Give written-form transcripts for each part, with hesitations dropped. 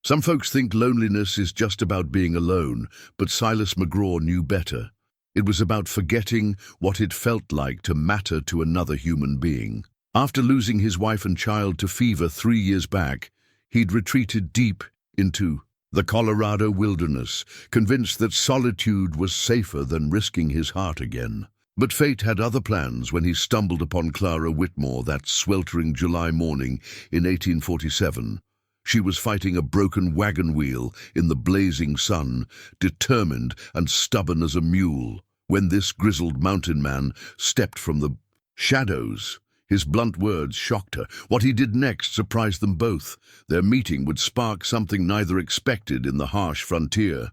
Some folks think loneliness is just about being alone, but Silas McGraw knew better. It was about forgetting what it felt like to matter to another human being. After losing his wife and child to fever 3 years back, he'd retreated deep into the Colorado wilderness, convinced that solitude was safer than risking his heart again. But fate had other plans when he stumbled upon Clara Whitmore that sweltering July morning in 1847. She was fighting a broken wagon wheel in the blazing sun, determined and stubborn as a mule, when this grizzled mountain man stepped from the shadows. His blunt words shocked her. What he did next surprised them both. Their meeting would spark something neither expected in the harsh frontier.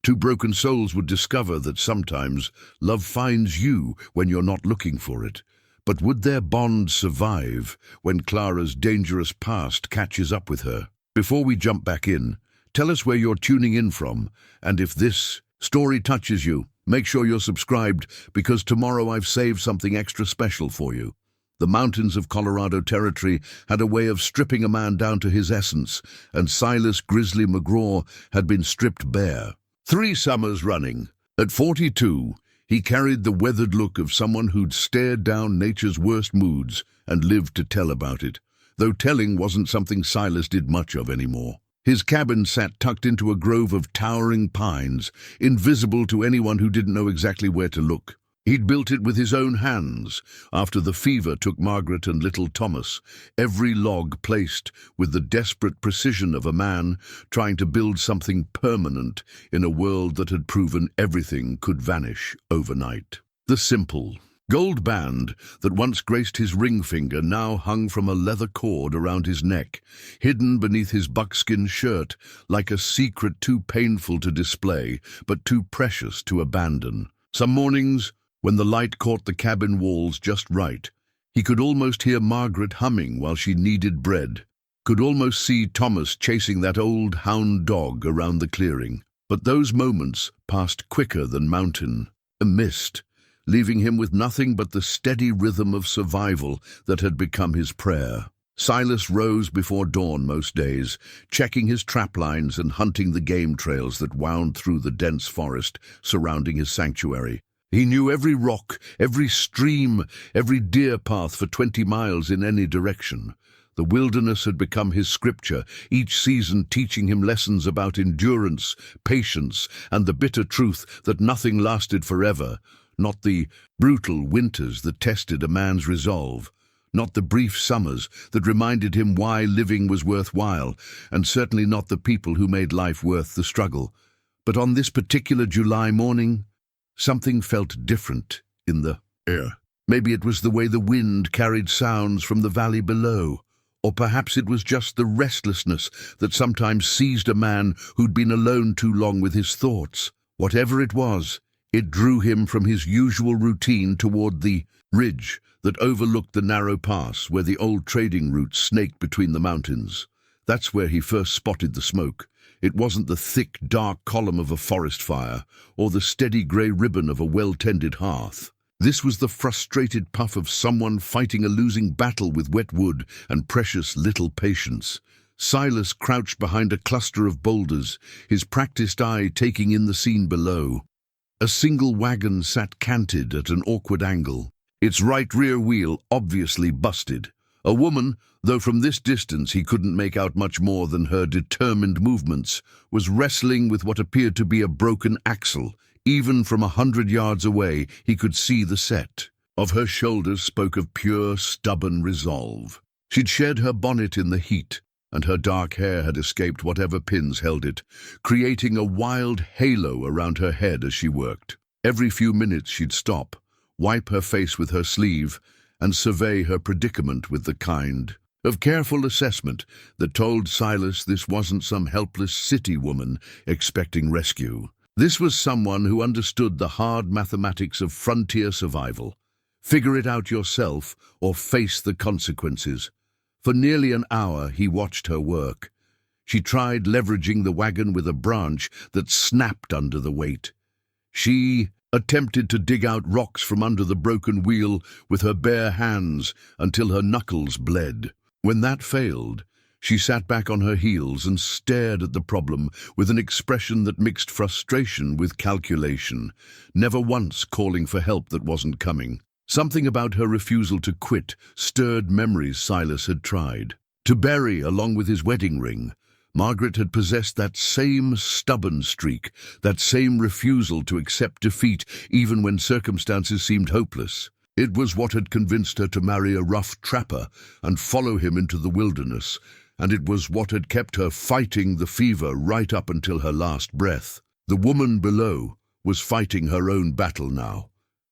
Two broken souls would discover that sometimes love finds you when you're not looking for it. But would their bond survive when Clara's dangerous past catches up with her? Before we jump back in, tell us where you're tuning in from, and if this story touches you, make sure you're subscribed, because tomorrow I've saved something extra special for you. The mountains of Colorado Territory had a way of stripping a man down to his essence, and Silas Grizzly McGraw had been stripped bare. 3 summers running. At 42, he carried the weathered look of someone who'd stared down nature's worst moods and lived to tell about it, though telling wasn't something Silas did much of anymore. His cabin sat tucked into a grove of towering pines, invisible to anyone who didn't know exactly where to look. He'd built it with his own hands, after the fever took Margaret and little Thomas, every log placed with the desperate precision of a man trying to build something permanent in a world that had proven everything could vanish overnight. The simple gold band that once graced his ring finger now hung from a leather cord around his neck, hidden beneath his buckskin shirt like a secret too painful to display, but too precious to abandon. Some mornings, when the light caught the cabin walls just right, he could almost hear Margaret humming while she kneaded bread, could almost see Thomas chasing that old hound dog around the clearing. But those moments passed quicker than mountain, a mist, leaving him with nothing but the steady rhythm of survival that had become his prayer. Silas rose before dawn most days, checking his trap lines and hunting the game trails that wound through the dense forest surrounding his sanctuary. He knew every rock, every stream, every deer path for 20 miles in any direction. The wilderness had become his scripture, each season teaching him lessons about endurance, patience, and the bitter truth that nothing lasted forever. Not the brutal winters that tested a man's resolve, not the brief summers that reminded him why living was worthwhile, and certainly not the people who made life worth the struggle. But on this particular July morning, something felt different in the air. Maybe it was the way the wind carried sounds from the valley below, or perhaps it was just the restlessness that sometimes seized a man who'd been alone too long with his thoughts. Whatever it was, it drew him from his usual routine toward the ridge that overlooked the narrow pass where the old trading route snaked between the mountains. That's where he first spotted the smoke. It wasn't the thick, dark column of a forest fire, or the steady grey ribbon of a well-tended hearth. This was the frustrated puff of someone fighting a losing battle with wet wood and precious little patience. Silas crouched behind a cluster of boulders, his practiced eye taking in the scene below. A single wagon sat canted at an awkward angle, its right rear wheel obviously busted. A woman, though from this distance he couldn't make out much more than her determined movements, was wrestling with what appeared to be a broken axle. Even from 100 yards away, he could see the set of her shoulders spoke of pure, stubborn resolve. She'd shed her bonnet in the heat, and her dark hair had escaped whatever pins held it, creating a wild halo around her head as she worked. Every few minutes she'd stop, wipe her face with her sleeve, and survey her predicament with the kind of careful assessment that told Silas this wasn't some helpless city woman expecting rescue. This was someone who understood the hard mathematics of frontier survival. Figure it out yourself or face the consequences. For nearly an hour he watched her work. She tried leveraging the wagon with a branch that snapped under the weight. She attempted to dig out rocks from under the broken wheel with her bare hands until her knuckles bled. When that failed, She sat back on her heels and stared at the problem with an expression that mixed frustration with calculation, never once calling for help that wasn't coming. Something about her refusal to quit stirred memories Silas had tried to bury along with his wedding ring. Margaret had possessed that same stubborn streak, that same refusal to accept defeat even when circumstances seemed hopeless. It was what had convinced her to marry a rough trapper and follow him into the wilderness, and it was what had kept her fighting the fever right up until her last breath. The woman below was fighting her own battle now,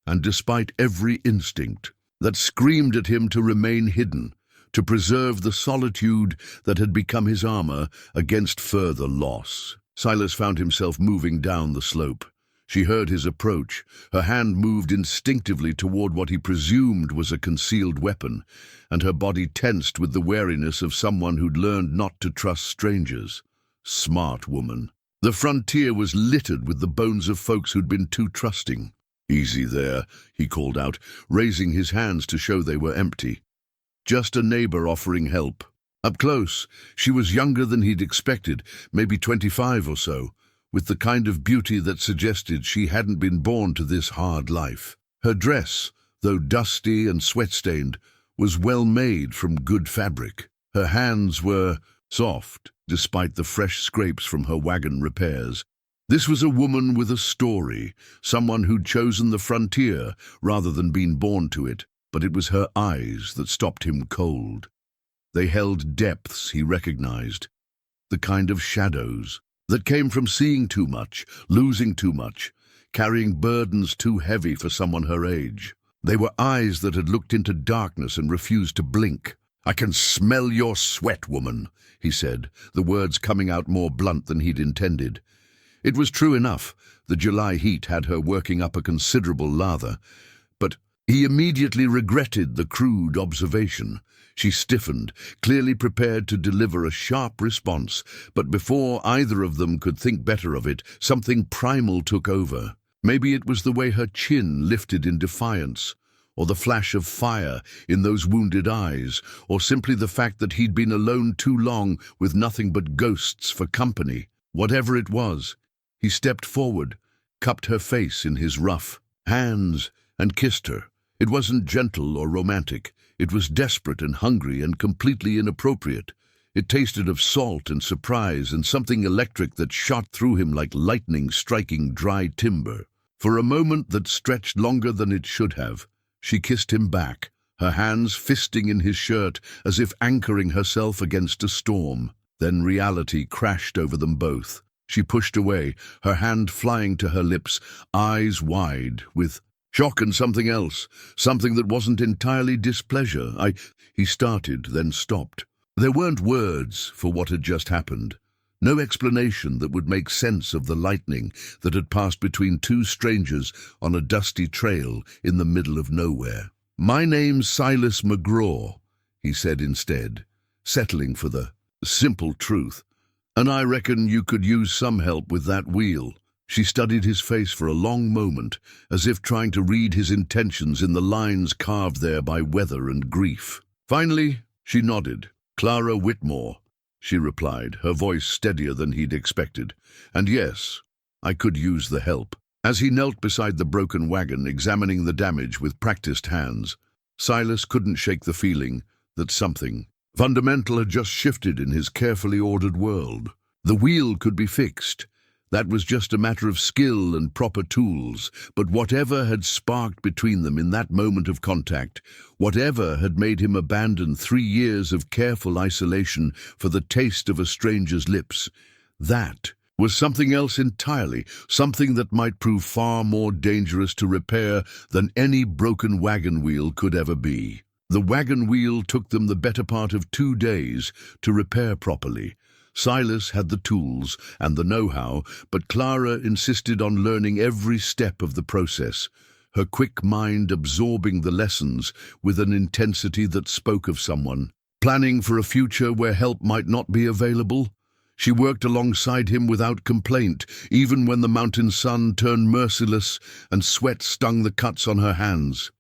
and despite every instinct that screamed at him to remain hidden, to preserve the solitude that had become his armor against further loss. Silas found himself moving down the slope. She heard his approach. Her hand moved instinctively toward what he presumed was a concealed weapon, and her body tensed with the wariness of someone who'd learned not to trust strangers. Smart woman. The frontier was littered with the bones of folks who'd been too trusting. "Easy there," he called out, raising his hands to show they were empty. Just a neighbor offering help. Up close, she was younger than he'd expected, maybe 25 or so, with the kind of beauty that suggested she hadn't been born to this hard life. Her dress, though dusty and sweat-stained, was well made from good fabric. Her hands were soft, despite the fresh scrapes from her wagon repairs. This was a woman with a story, someone who'd chosen the frontier rather than been born to it, but it was her eyes that stopped him cold. They held depths he recognized, the kind of shadows that came from seeing too much, losing too much, carrying burdens too heavy for someone her age. They were eyes that had looked into darkness and refused to blink. "I can smell your sweat, woman," he said, the words coming out more blunt than he'd intended. It was true enough. The July heat had her working up a considerable lather, but he immediately regretted the crude observation. She stiffened, clearly prepared to deliver a sharp response, but before either of them could think better of it, something primal took over. Maybe it was the way her chin lifted in defiance, or the flash of fire in those wounded eyes, or simply the fact that he'd been alone too long with nothing but ghosts for company. Whatever it was, he stepped forward, cupped her face in his rough hands, and kissed her. It wasn't gentle or romantic. It was desperate and hungry and completely inappropriate. It tasted of salt and surprise and something electric that shot through him like lightning striking dry timber. For a moment that stretched longer than it should have, she kissed him back, her hands fisting in his shirt as if anchoring herself against a storm. Then reality crashed over them both. She pushed away, her hand flying to her lips, eyes wide, with shock and something else, something that wasn't entirely displeasure. He started, then stopped. There weren't words for what had just happened. No explanation that would make sense of the lightning that had passed between two strangers on a dusty trail in the middle of nowhere. "My name's Silas McGraw," he said instead, settling for the simple truth. "And I reckon you could use some help with that wheel." She studied his face for a long moment, as if trying to read his intentions in the lines carved there by weather and grief. Finally, she nodded. "Clara Whitmore," she replied, her voice steadier than he'd expected. "And yes, I could use the help." As he knelt beside the broken wagon, examining the damage with practiced hands, Silas couldn't shake the feeling that something fundamental had just shifted in his carefully ordered world. The wheel could be fixed. That was just a matter of skill and proper tools. But whatever had sparked between them in that moment of contact, whatever had made him abandon 3 years of careful isolation for the taste of a stranger's lips, that was something else entirely, something that might prove far more dangerous to repair than any broken wagon wheel could ever be. The wagon wheel took them the better part of 2 days to repair properly. Silas had the tools and the know-how, but Clara insisted on learning every step of the process, her quick mind absorbing the lessons with an intensity that spoke of someone planning for a future where help might not be available. She worked alongside him without complaint, even when the mountain sun turned merciless and sweat stung the cuts on her hands.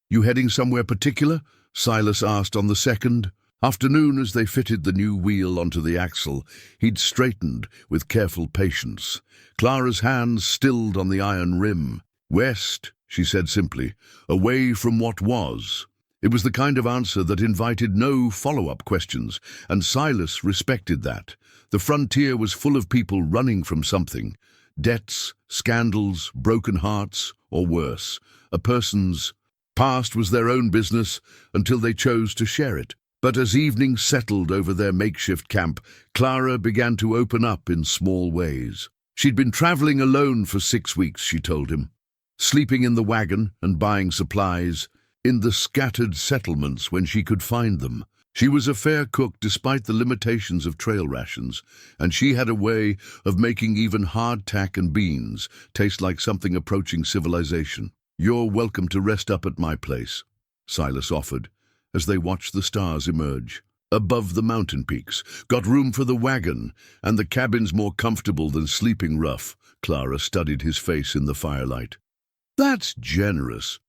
"You heading somewhere particular?" Silas asked on the second. Afternoon, as they fitted the new wheel onto the axle, he'd straightened with careful patience. Clara's hands stilled on the iron rim. "West," she said simply, "away from what was." It was the kind of answer that invited no follow-up questions, and Silas respected that. The frontier was full of people running from something. Debts, scandals, broken hearts, or worse. A person's past was their own business until they chose to share it. But as evening settled over their makeshift camp, Clara began to open up in small ways. She'd been traveling alone for 6 weeks, she told him, sleeping in the wagon and buying supplies in the scattered settlements when she could find them. She was a fair cook despite the limitations of trail rations, and she had a way of making even hardtack and beans taste like something approaching civilization. "You're welcome to rest up at my place," Silas offered, as they watched the stars emerge above the mountain peaks. "Got room for the wagon, and the cabin's more comfortable than sleeping rough." Clara studied his face in the firelight. "That's generous.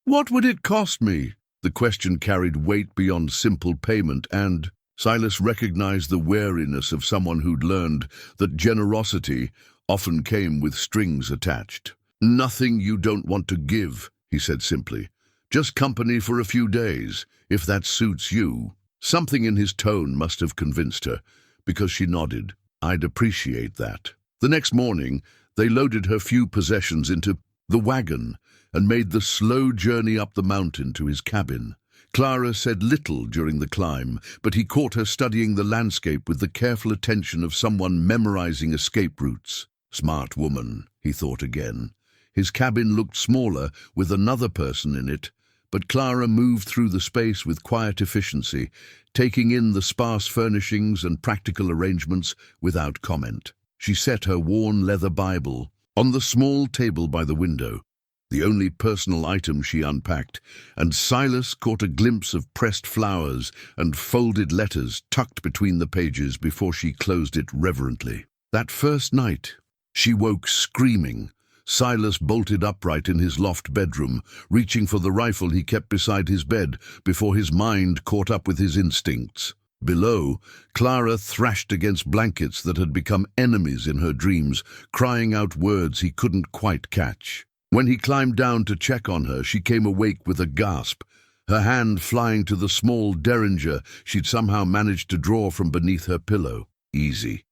What would it cost me?" The question carried weight beyond simple payment, and Silas recognized the wariness of someone who'd learned that generosity often came with strings attached. "Nothing you don't want to give," he said simply. "Just company for a few days, if that suits you." Something in his tone must have convinced her, because she nodded. "I'd appreciate that." The next morning, they loaded her few possessions into the wagon and made the slow journey up the mountain to his cabin. Clara said little during the climb, but he caught her studying the landscape with the careful attention of someone memorizing escape routes. Smart woman, he thought again. His cabin looked smaller, with another person in it, but Clara moved through the space with quiet efficiency, taking in the sparse furnishings and practical arrangements without comment. She set her worn leather Bible on the small table by the window, the only personal item she unpacked, and Silas caught a glimpse of pressed flowers and folded letters tucked between the pages before she closed it reverently. That first night, she woke screaming. Silas bolted upright in his loft bedroom, reaching for the rifle he kept beside his bed before his mind caught up with his instincts. Below, Clara thrashed against blankets that had become enemies in her dreams, crying out words he couldn't quite catch. When he climbed down to check on her, she came awake with a gasp, her hand flying to the small derringer she'd somehow managed to draw from beneath her pillow. "Easy,"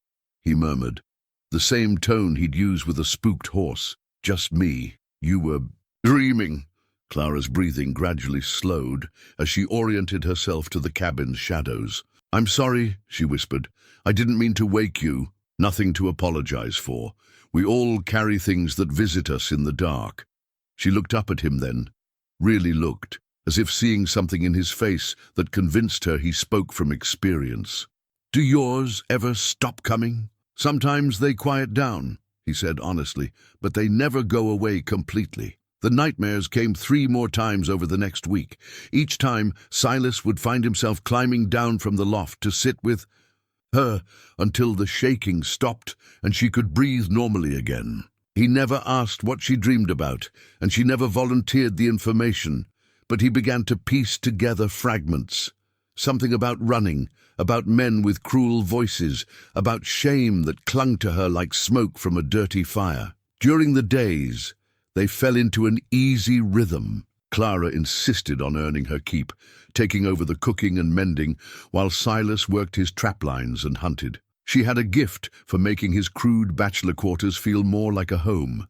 he murmured, the same tone he'd used with a spooked horse. "Just me. You were dreaming." Clara's breathing gradually slowed as she oriented herself to the cabin's shadows. "I'm sorry," she whispered. "I didn't mean to wake you. Nothing to apologize for. We all carry things that visit us in the dark." She looked up at him then, really looked, as if seeing something in his face that convinced her he spoke from experience. "Do yours ever stop coming?" "Sometimes they quiet down," he said honestly, "but they never go away completely." The nightmares came 3 more times over the next week. Each time, Silas would find himself climbing down from the loft to sit with her until the shaking stopped and she could breathe normally again. He never asked what she dreamed about, and she never volunteered the information, but he began to piece together fragments. Something about running, about men with cruel voices, about shame that clung to her like smoke from a dirty fire. During the days, they fell into an easy rhythm. Clara insisted on earning her keep, taking over the cooking and mending, while Silas worked his traplines and hunted. She had a gift for making his crude bachelor quarters feel more like a home,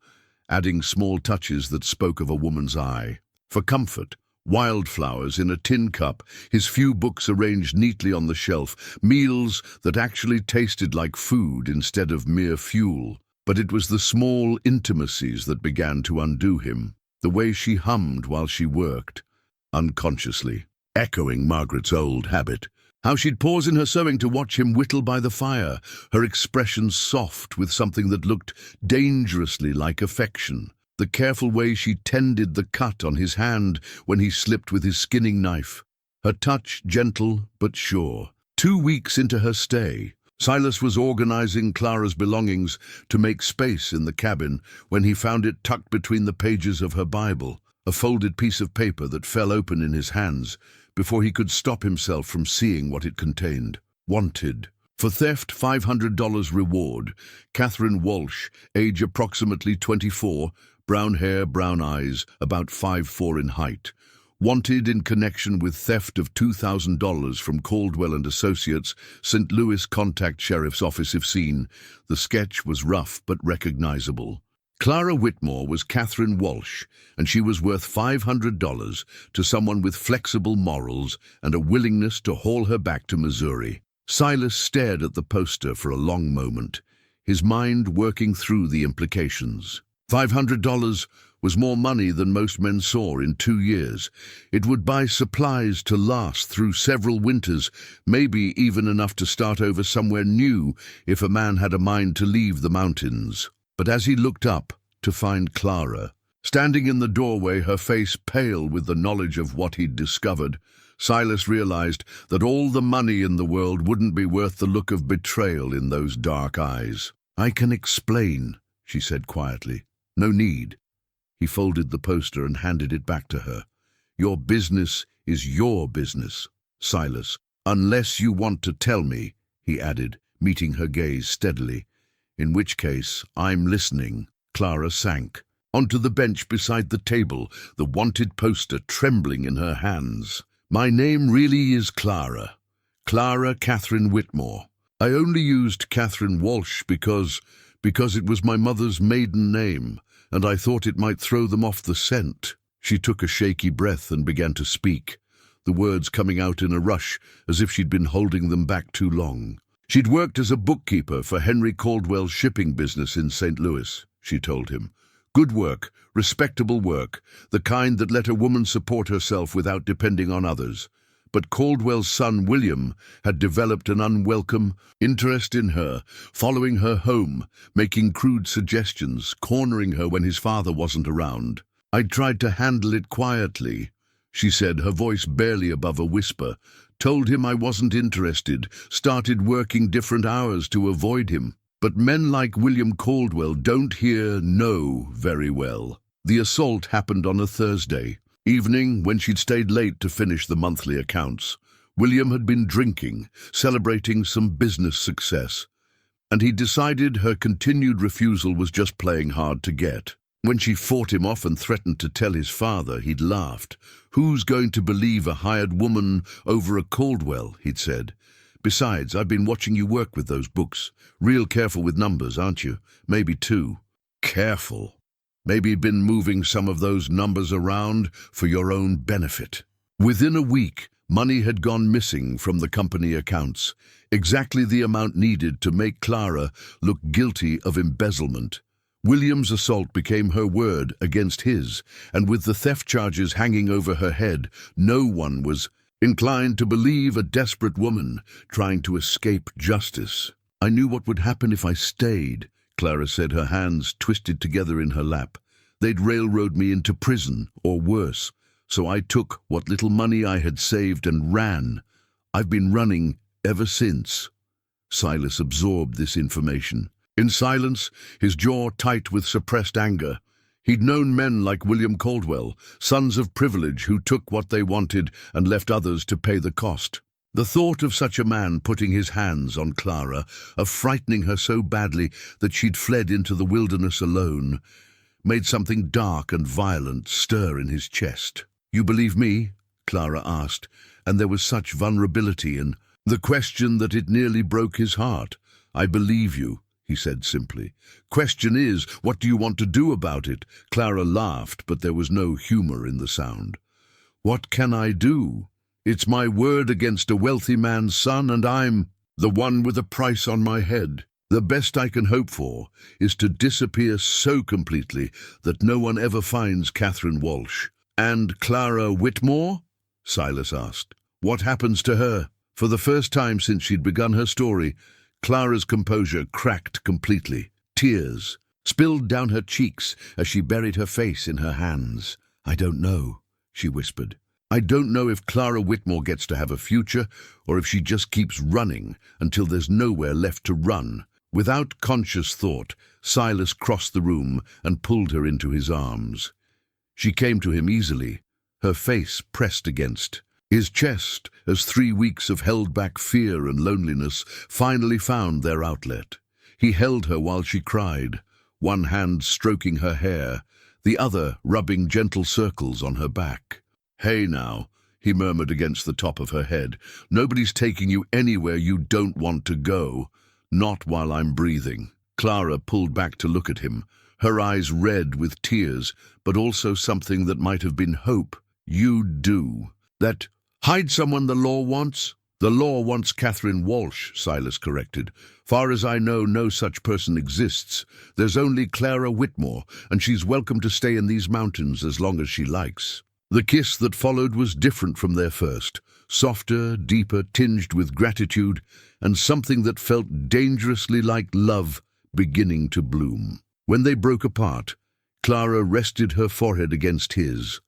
adding small touches that spoke of a woman's eye. For comfort, wildflowers in a tin cup, his few books arranged neatly on the shelf, meals that actually tasted like food instead of mere fuel. But it was the small intimacies that began to undo him. The way she hummed while she worked, unconsciously, echoing Margaret's old habit. How she'd pause in her sewing to watch him whittle by the fire, her expression soft with something that looked dangerously like affection. The careful way she tended the cut on his hand when he slipped with his skinning knife. Her touch gentle but sure. 2 weeks into her stay, Silas was organizing Clara's belongings to make space in the cabin when he found it tucked between the pages of her Bible, a folded piece of paper that fell open in his hands before he could stop himself from seeing what it contained. Wanted. For theft, $500 reward. Catherine Walsh, age approximately 24, brown hair, brown eyes, about 5'4" in height. Wanted in connection with theft of $2,000 from Caldwell and Associates, St. Louis. Contact Sheriff's Office if seen. The sketch was rough but recognizable. Clara Whitmore was Catherine Walsh, and she was worth $500 to someone with flexible morals and a willingness to haul her back to Missouri. Silas stared at the poster for a long moment, his mind working through the implications. $500 was more money than most men saw in 2 years. It would buy supplies to last through several winters, maybe even enough to start over somewhere new if a man had a mind to leave the mountains. But as he looked up to find Clara, standing in the doorway, her face pale with the knowledge of what he'd discovered, Silas realized that all the money in the world wouldn't be worth the look of betrayal in those dark eyes. "I can explain," she said quietly. "No need." He folded the poster and handed it back to her. "Your business is your business, Silas. Unless you want to tell me," he added, meeting her gaze steadily. "In which case, I'm listening." Clara sank onto the bench beside the table, the wanted poster trembling in her hands. "My name really is Clara. Clara Catherine Whitmore. I only used Catherine Walsh because it was my mother's maiden name, and I thought it might throw them off the scent." She took a shaky breath and began to speak, the words coming out in a rush as if she'd been holding them back too long. "She'd worked as a bookkeeper for Henry Caldwell's shipping business in St. Louis," she told him. "Good work, respectable work, the kind that let a woman support herself without depending on others. But Caldwell's son, William, had developed an unwelcome interest in her, following her home, making crude suggestions, cornering her when his father wasn't around. I tried to handle it quietly," she said, her voice barely above a whisper. "Told him I wasn't interested, started working different hours to avoid him. But men like William Caldwell don't hear no very well." The assault happened on a Thursday evening when she'd stayed late to finish the monthly accounts. William had been drinking, celebrating some business success, and he decided her continued refusal was just playing hard to get. When she fought him off and threatened to tell his father, he'd laughed. "Who's going to believe a hired woman over a Caldwell?" he'd said. "Besides, I've been watching you work with those books. Real careful with numbers, aren't you? Maybe too careful. Maybe been moving some of those numbers around for your own benefit." Within a week, money had gone missing from the company accounts, exactly the amount needed to make Clara look guilty of embezzlement. William's assault became her word against his, and with the theft charges hanging over her head, no one was inclined to believe a desperate woman trying to escape justice. "I knew what would happen if I stayed," Clara said, her hands twisted together in her lap. "They'd railroad me into prison, or worse. So I took what little money I had saved and ran. I've been running ever since." Silas absorbed this information. In silence, his jaw tight with suppressed anger. He'd known men like William Caldwell, sons of privilege who took what they wanted and left others to pay the cost. The thought of such a man putting his hands on Clara, of frightening her so badly that she'd fled into the wilderness alone, made something dark and violent stir in his chest. "You believe me?" Clara asked, and there was such vulnerability in the question that it nearly broke his heart. "I believe you," he said simply. "Question is, what do you want to do about it?" Clara laughed, but there was no humor in the sound. "What can I do? It's my word against a wealthy man's son, and I'm the one with a price on my head. The best I can hope for is to disappear so completely that no one ever finds Catherine Walsh." "And Clara Whitmore?" Silas asked. "What happens to her?" For the first time since she'd begun her story, Clara's composure cracked completely. Tears spilled down her cheeks as she buried her face in her hands. "I don't know," she whispered. "I don't know if Clara Whitmore gets to have a future or if she just keeps running until there's nowhere left to run." Without conscious thought, Silas crossed the room and pulled her into his arms. She came to him easily, her face pressed against his chest as 3 weeks of held-back fear and loneliness finally found their outlet. He held her while she cried, one hand stroking her hair, the other rubbing gentle circles on her back. "Hey now," he murmured against the top of her head. "Nobody's taking you anywhere you don't want to go. Not while I'm breathing." Clara pulled back to look at him, her eyes red with tears, but also something that might have been hope. "You do. That hide someone the law wants?" "The law wants Catherine Walsh," Silas corrected. "Far as I know, no such person exists. There's only Clara Whitmore, and she's welcome to stay in these mountains as long as she likes." The kiss that followed was different from their first, softer, deeper, tinged with gratitude, and something that felt dangerously like love beginning to bloom. When they broke apart, Clara rested her forehead against his,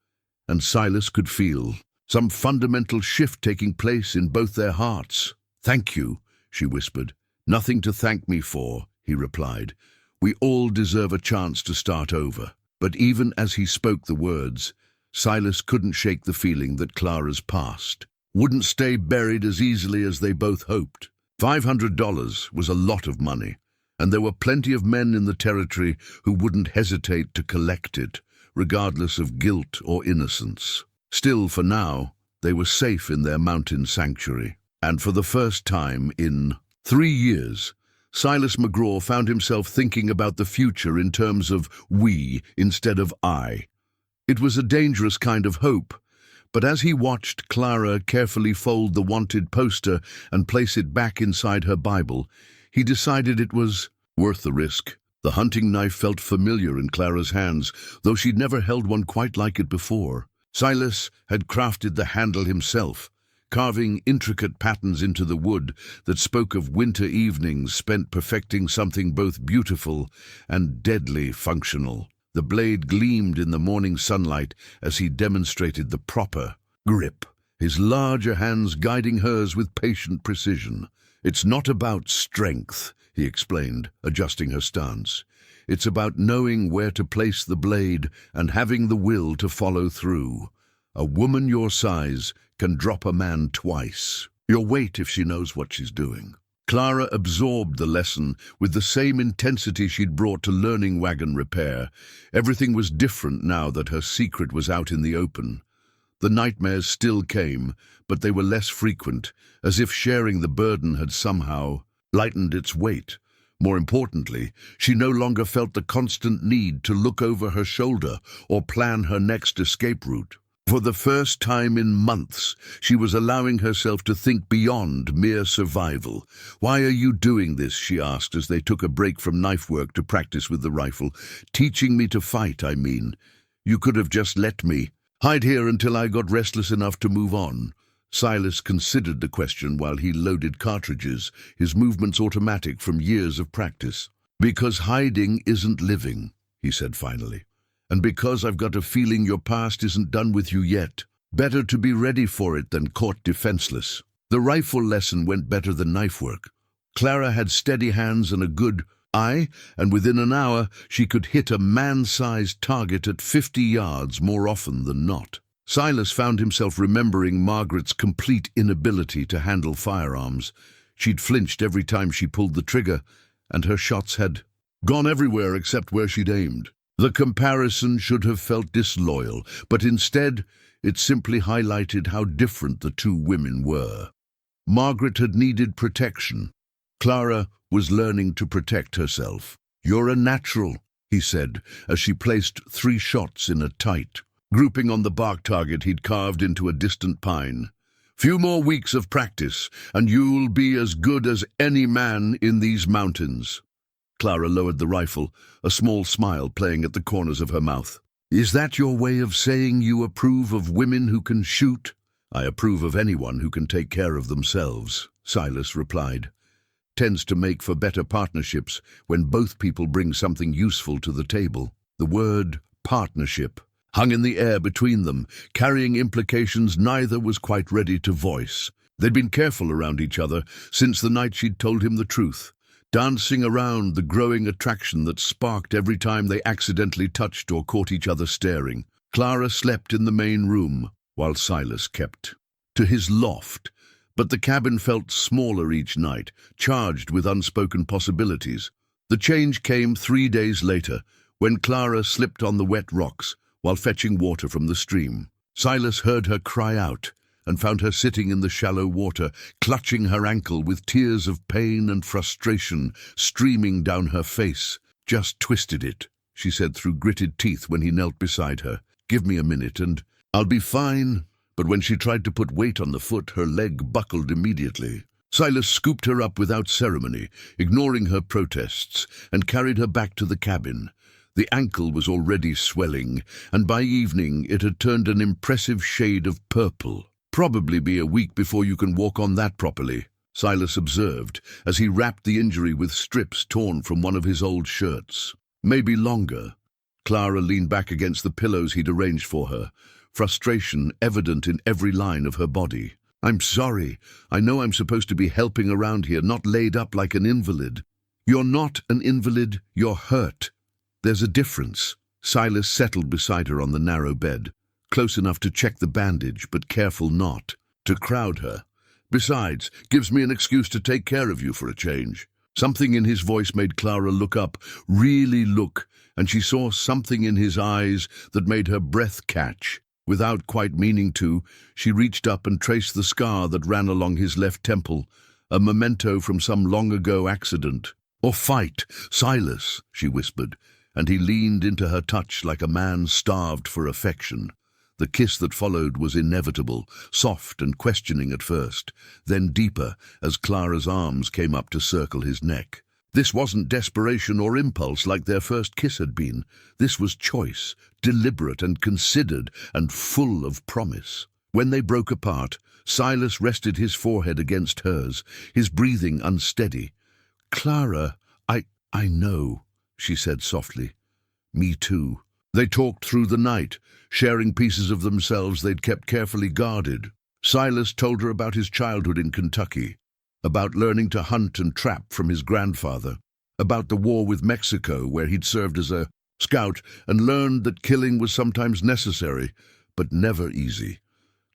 and Silas could feel some fundamental shift taking place in both their hearts. "Thank you," she whispered. "Nothing to thank me for," he replied. "We all deserve a chance to start over." But even as he spoke the words, Silas couldn't shake the feeling that Clara's past wouldn't stay buried as easily as they both hoped. $500 was a lot of money, and there were plenty of men in the territory who wouldn't hesitate to collect it, regardless of guilt or innocence. Still, for now, they were safe in their mountain sanctuary. And for the first time in 3 years, Silas McGraw found himself thinking about the future in terms of we instead of I. It was a dangerous kind of hope, but as he watched Clara carefully fold the wanted poster and place it back inside her Bible, he decided it was worth the risk. The hunting knife felt familiar in Clara's hands, though she'd never held one quite like it before. Silas had crafted the handle himself, carving intricate patterns into the wood that spoke of winter evenings spent perfecting something both beautiful and deadly functional. The blade gleamed in the morning sunlight as he demonstrated the proper grip, his larger hands guiding hers with patient precision. "It's not about strength," he explained, adjusting her stance. "It's about knowing where to place the blade and having the will to follow through. A woman your size can drop a man twice your weight if she knows what she's doing." Clara absorbed the lesson with the same intensity she'd brought to learning wagon repair. Everything was different now that her secret was out in the open. The nightmares still came, but they were less frequent, as if sharing the burden had somehow lightened its weight. More importantly, she no longer felt the constant need to look over her shoulder or plan her next escape route. For the first time in months, she was allowing herself to think beyond mere survival. "Why are you doing this?" she asked as they took a break from knife work to practice with the rifle. "Teaching me to fight, I mean. You could have just let me hide here until I got restless enough to move on." Silas considered the question while he loaded cartridges, his movements automatic from years of practice. "Because hiding isn't living," he said finally. "And because I've got a feeling your past isn't done with you yet. Better to be ready for it than caught defenseless." The rifle lesson went better than knife work. Clara had steady hands and a good eye, and within an hour she could hit a man-sized target at 50 yards more often than not. Silas found himself remembering Margaret's complete inability to handle firearms. She'd flinched every time she pulled the trigger, and her shots had gone everywhere except where she'd aimed. The comparison should have felt disloyal, but instead it simply highlighted how different the two women were. Margaret had needed protection. Clara was learning to protect herself. "You're a natural," he said, as she placed 3 shots in a tight grouping on the bark target he'd carved into a distant pine. "Few more weeks of practice, and you'll be as good as any man in these mountains." Clara lowered the rifle, a small smile playing at the corners of her mouth. "Is that your way of saying you approve of women who can shoot?" "I approve of anyone who can take care of themselves," Silas replied. "Tends to make for better partnerships when both people bring something useful to the table." The word partnership hung in the air between them, carrying implications neither was quite ready to voice. They'd been careful around each other since the night she'd told him the truth, dancing around the growing attraction that sparked every time they accidentally touched or caught each other staring. Clara slept in the main room, while Silas kept to his loft, but the cabin felt smaller each night, charged with unspoken possibilities. The change came 3 days later, when Clara slipped on the wet rocks while fetching water from the stream. Silas heard her cry out and found her sitting in the shallow water, clutching her ankle with tears of pain and frustration streaming down her face. "Just twisted it," she said through gritted teeth when he knelt beside her. "Give me a minute and I'll be fine." But when she tried to put weight on the foot, her leg buckled immediately. Silas scooped her up without ceremony, ignoring her protests, and carried her back to the cabin. The ankle was already swelling, and by evening it had turned an impressive shade of purple. "Probably be a week before you can walk on that properly," Silas observed, as he wrapped the injury with strips torn from one of his old shirts. "Maybe longer." Clara leaned back against the pillows he'd arranged for her, frustration evident in every line of her body. "I'm sorry. I know I'm supposed to be helping around here, not laid up like an invalid." "You're not an invalid, you're hurt. There's a difference." Silas settled beside her on the narrow bed, close enough to check the bandage, but careful not to crowd her. "Besides, gives me an excuse to take care of you for a change." Something in his voice made Clara look up, really look, and she saw something in his eyes that made her breath catch. Without quite meaning to, she reached up and traced the scar that ran along his left temple, a memento from some long-ago accident. "Or fight, Silas," she whispered, and he leaned into her touch like a man starved for affection. The kiss that followed was inevitable, soft and questioning at first, then deeper as Clara's arms came up to circle his neck. This wasn't desperation or impulse like their first kiss had been. This was choice, deliberate and considered, and full of promise. When they broke apart, Silas rested his forehead against hers, his breathing unsteady. "Clara, I know," she said softly. "Me too." They talked through the night, sharing pieces of themselves they'd kept carefully guarded. Silas told her about his childhood in Kentucky, about learning to hunt and trap from his grandfather, about the war with Mexico where he'd served as a scout and learned that killing was sometimes necessary, but never easy.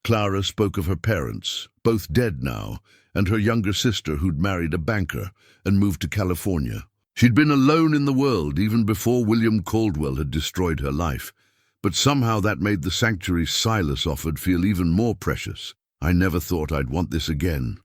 Clara spoke of her parents, both dead now, and her younger sister who'd married a banker and moved to California. She'd been alone in the world even before William Caldwell had destroyed her life, but somehow that made the sanctuary Silas offered feel even more precious. "I never thought I'd want this again,"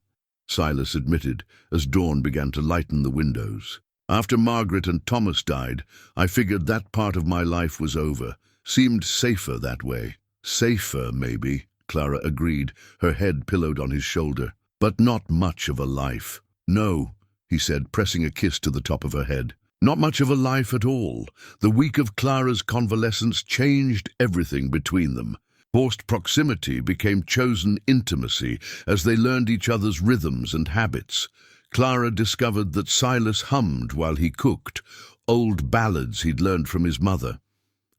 Silas admitted as dawn began to lighten the windows. "After Margaret and Thomas died, I figured that part of my life was over. Seemed safer that way." "Safer, maybe," Clara agreed, her head pillowed on his shoulder. "But not much of a life." "No," he said, pressing a kiss to the top of her head. "Not much of a life at all." The week of Clara's convalescence changed everything between them. Forced proximity became chosen intimacy as they learned each other's rhythms and habits. Clara discovered that Silas hummed while he cooked, old ballads he'd learned from his mother.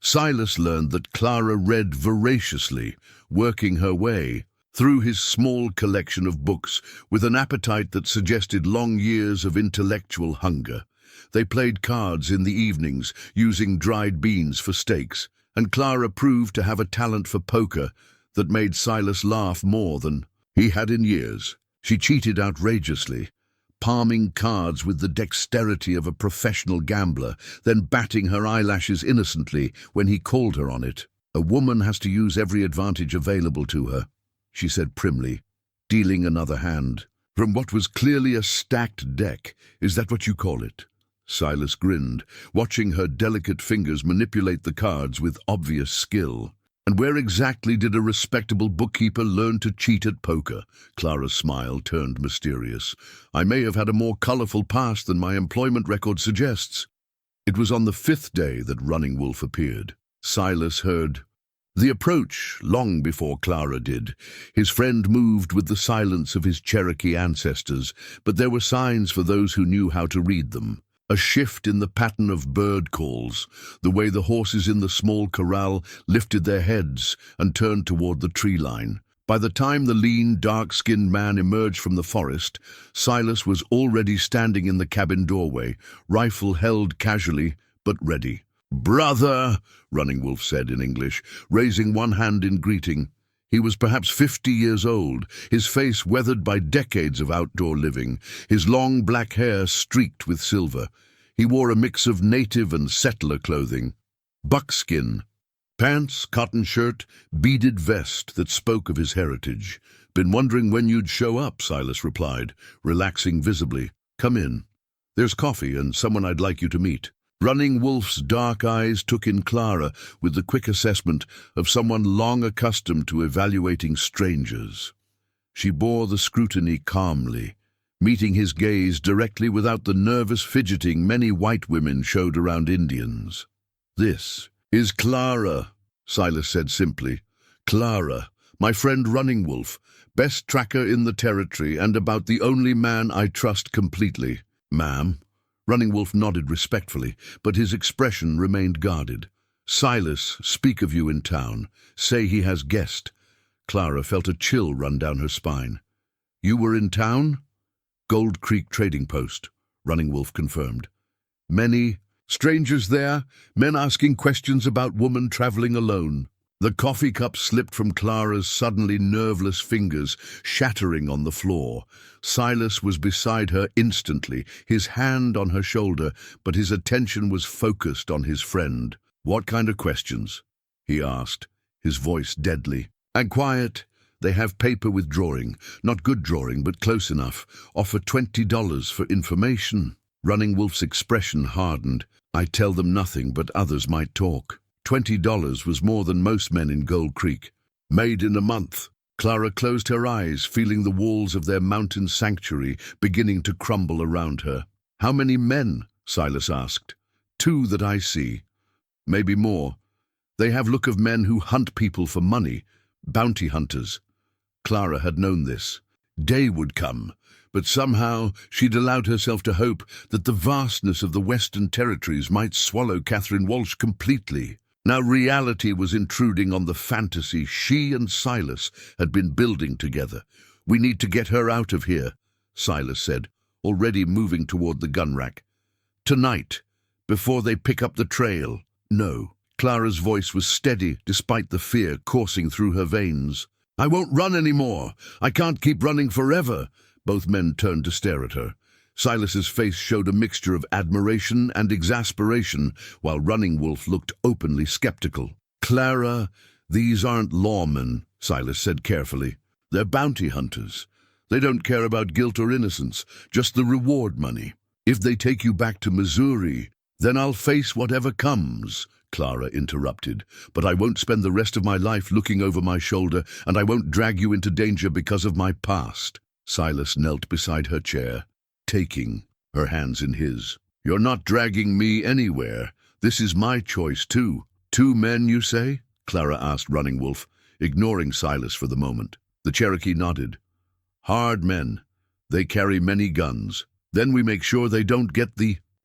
Silas learned that Clara read voraciously, working her way through his small collection of books with an appetite that suggested long years of intellectual hunger. They played cards in the evenings, using dried beans for stakes, and Clara proved to have a talent for poker that made Silas laugh more than he had in years. She cheated outrageously, palming cards with the dexterity of a professional gambler, then batting her eyelashes innocently when he called her on it. "A woman has to use every advantage available to her," she said primly, dealing another hand. "From what was clearly a stacked deck, is that what you call it?" Silas grinned, watching her delicate fingers manipulate the cards with obvious skill. "And where exactly did a respectable bookkeeper learn to cheat at poker?" Clara's smile turned mysterious. "I may have had a more colorful past than my employment record suggests." It was on the 5th day that Running Wolf appeared. Silas heard the approach long before Clara did. His friend moved with the silence of his Cherokee ancestors, but there were signs for those who knew how to read them. A shift in the pattern of bird calls, the way the horses in the small corral lifted their heads and turned toward the tree line. By the time the lean, dark-skinned man emerged from the forest, Silas was already standing in the cabin doorway, rifle held casually but ready. "Brother," Running Wolf said in English, raising one hand in greeting. He was perhaps 50 years old, his face weathered by decades of outdoor living, his long black hair streaked with silver. He wore a mix of native and settler clothing. Buckskin, pants, cotton shirt, beaded vest that spoke of his heritage. "Been wondering when you'd show up," Silas replied, relaxing visibly. "Come in. There's coffee and someone I'd like you to meet." Running Wolf's dark eyes took in Clara with the quick assessment of someone long accustomed to evaluating strangers. She bore the scrutiny calmly, meeting his gaze directly without the nervous fidgeting many white women showed around Indians. "This is Clara," Silas said simply. "Clara, my friend Running Wolf, best tracker in the territory and about the only man I trust completely." "Ma'am." Running Wolf nodded respectfully, but his expression remained guarded. "Silas speak of you in town. Say he has guest." Clara felt a chill run down her spine. "You were in town?" "Gold Creek Trading Post," Running Wolf confirmed. "Many strangers there, men asking questions about woman traveling alone." The coffee cup slipped from Clara's suddenly nerveless fingers, shattering on the floor. Silas was beside her instantly, his hand on her shoulder, but his attention was focused on his friend. "What kind of questions?" he asked, his voice deadly. "And quiet. They have paper with drawing. Not good drawing, but close enough. Offer $20 for information." Running Wolf's expression hardened. "I tell them nothing, but others might talk." $20 was more than most men in Gold Creek. "Made in a month." Clara closed her eyes, feeling the walls of their mountain sanctuary beginning to crumble around her. "How many men?" Silas asked. "2 that I see. Maybe more. They have look of men who hunt people for money, bounty hunters." Clara had known this. Day would come, but somehow she'd allowed herself to hope that the vastness of the Western Territories might swallow Catherine Walsh completely. Now reality was intruding on the fantasy she and Silas had been building together. "We need to get her out of here," Silas said, already moving toward the gun rack. "Tonight, before they pick up the trail." "No." Clara's voice was steady despite the fear coursing through her veins. "I won't run anymore. I can't keep running forever." Both men turned to stare at her. Silas's face showed a mixture of admiration and exasperation, while Running Wolf looked openly skeptical. "Clara, these aren't lawmen," Silas said carefully. "They're bounty hunters. They don't care about guilt or innocence, just the reward money. If they take you back to Missouri, then I'll face whatever comes," Clara interrupted. "But I won't spend the rest of my life looking over my shoulder, and I won't drag you into danger because of my past." Silas knelt beside her chair, taking her hands in his. "You're not dragging me anywhere. This is my choice, too." "2 men, you say?" Clara asked Running Wolf, ignoring Silas for the moment. The Cherokee nodded. "Hard men. They carry many guns. Then we make sure they don't get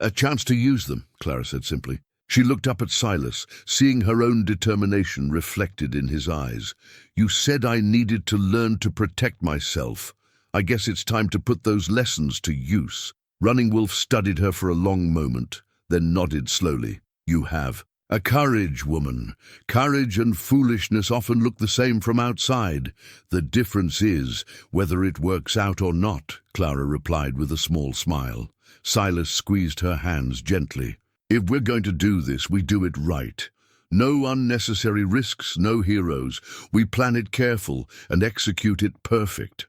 a chance to use them," Clara said simply. She looked up at Silas, seeing her own determination reflected in his eyes. "You said I needed to learn to protect myself. I guess it's time to put those lessons to use." Running Wolf studied her for a long moment, then nodded slowly. "You have. A courage, woman. Courage and foolishness often look the same from outside. The difference is whether it works out or not," Clara replied with a small smile. Silas squeezed her hands gently. "If we're going to do this, we do it right. No unnecessary risks, no heroes. We plan it careful and execute it perfect."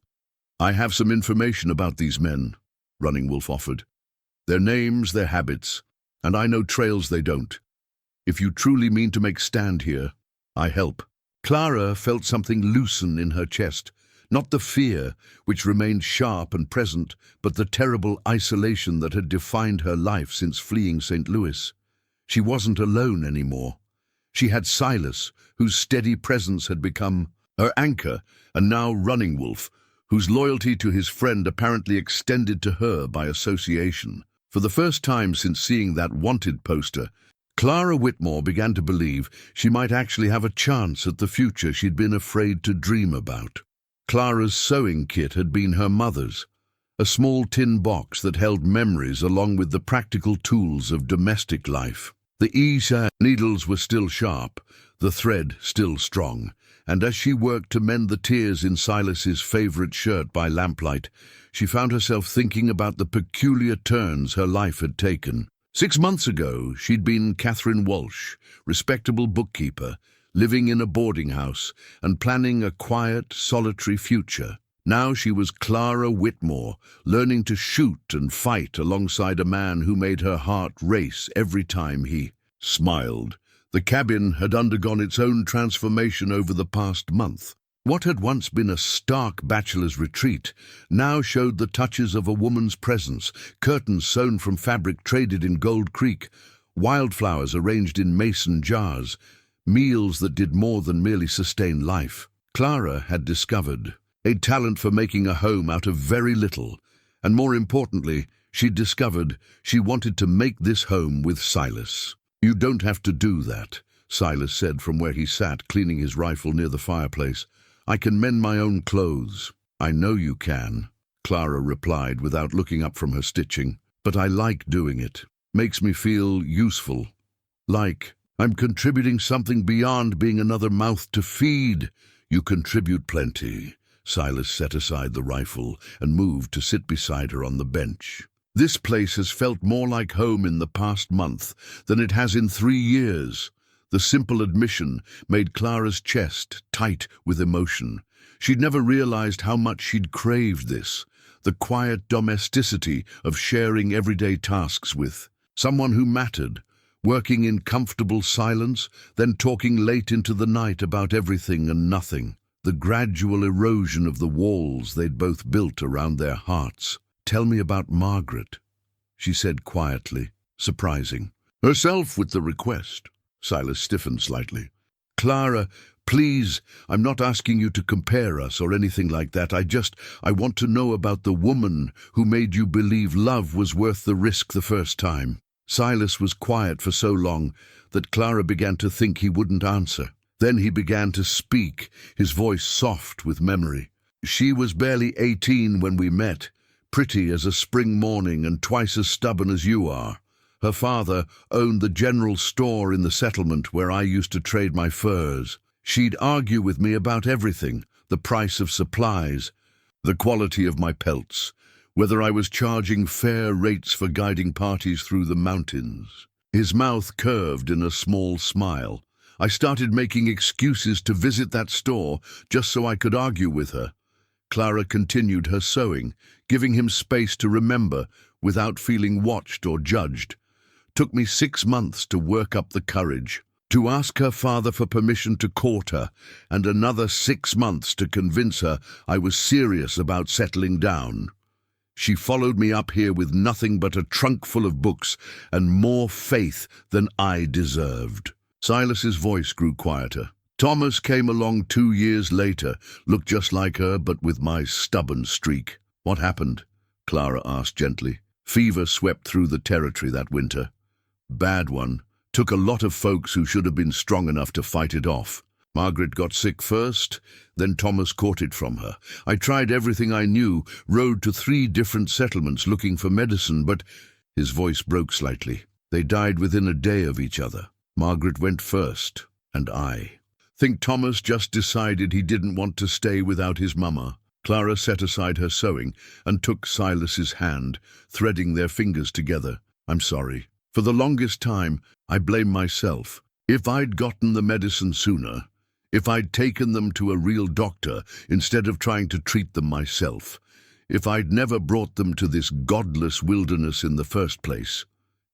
"I have some information about these men," Running Wolf offered. "Their names, their habits, and I know trails they don't. If you truly mean to make stand here, I help." Clara felt something loosen in her chest, not the fear, which remained sharp and present, but the terrible isolation that had defined her life since fleeing St. Louis. She wasn't alone anymore. She had Silas, whose steady presence had become her anchor, and now Running Wolf, whose loyalty to his friend apparently extended to her by association. For the first time since seeing that wanted poster, Clara Whitmore began to believe she might actually have a chance at the future she'd been afraid to dream about. Clara's sewing kit had been her mother's, a small tin box that held memories along with the practical tools of domestic life. The needles were still sharp, the thread still strong, and as she worked to mend the tears in Silas's favorite shirt by lamplight, she found herself thinking about the peculiar turns her life had taken. 6 months ago, she'd been Catherine Walsh, respectable bookkeeper, living in a boarding house and planning a quiet, solitary future. Now she was Clara Whitmore, learning to shoot and fight alongside a man who made her heart race every time he smiled. The cabin had undergone its own transformation over the past month. What had once been a stark bachelor's retreat now showed the touches of a woman's presence, curtains sewn from fabric traded in Gold Creek, wildflowers arranged in mason jars, meals that did more than merely sustain life. Clara had discovered a talent for making a home out of very little, and more importantly, she'd discovered she wanted to make this home with Silas. "You don't have to do that," Silas said from where he sat, cleaning his rifle near the fireplace. "I can mend my own clothes." "I know you can," Clara replied without looking up from her stitching. "But I like doing it. Makes me feel useful. Like I'm contributing something beyond being another mouth to feed." "You contribute plenty." Silas set aside the rifle and moved to sit beside her on the bench. "This place has felt more like home in the past month than it has in 3 years. The simple admission made Clara's chest tight with emotion. She'd never realized how much she'd craved this, the quiet domesticity of sharing everyday tasks with someone who mattered, working in comfortable silence, then talking late into the night about everything and nothing. The gradual erosion of the walls they'd both built around their hearts. "Tell me about Margaret," she said quietly, surprising. "Herself with the request." Silas stiffened slightly. "Clara, please, I'm not asking you to compare us or anything like that. I want to know about the woman who made you believe love was worth the risk the first time." Silas was quiet for so long that Clara began to think he wouldn't answer. Then he began to speak, his voice soft with memory. "She was barely 18 when we met, pretty as a spring morning and twice as stubborn as you are. Her father owned the general store in the settlement where I used to trade my furs. She'd argue with me about everything, the price of supplies, the quality of my pelts, whether I was charging fair rates for guiding parties through the mountains." His mouth curved in a small smile. "I started making excuses to visit that store just so I could argue with her." Clara continued her sewing, giving him space to remember without feeling watched or judged. "Took me 6 months to work up the courage, to ask her father for permission to court her, and another 6 months to convince her I was serious about settling down. She followed me up here with nothing but a trunk full of books and more faith than I deserved." Silas's voice grew quieter. "Thomas came along 2 years later, looked just like her, but with my stubborn streak." "What happened?" Clara asked gently. "Fever swept through the territory that winter. Bad one. Took a lot of folks who should have been strong enough to fight it off. Margaret got sick first, then Thomas caught it from her. I tried everything I knew, rode to 3 different settlements looking for medicine, but—" His voice broke slightly. "They died within a day of each other. Margaret went first, and I. Think Thomas just decided he didn't want to stay without his mama." Clara set aside her sewing and took Silas's hand, threading their fingers together. "I'm sorry. For the longest time, I blame myself. If I'd gotten the medicine sooner, if I'd taken them to a real doctor instead of trying to treat them myself, if I'd never brought them to this godless wilderness in the first place."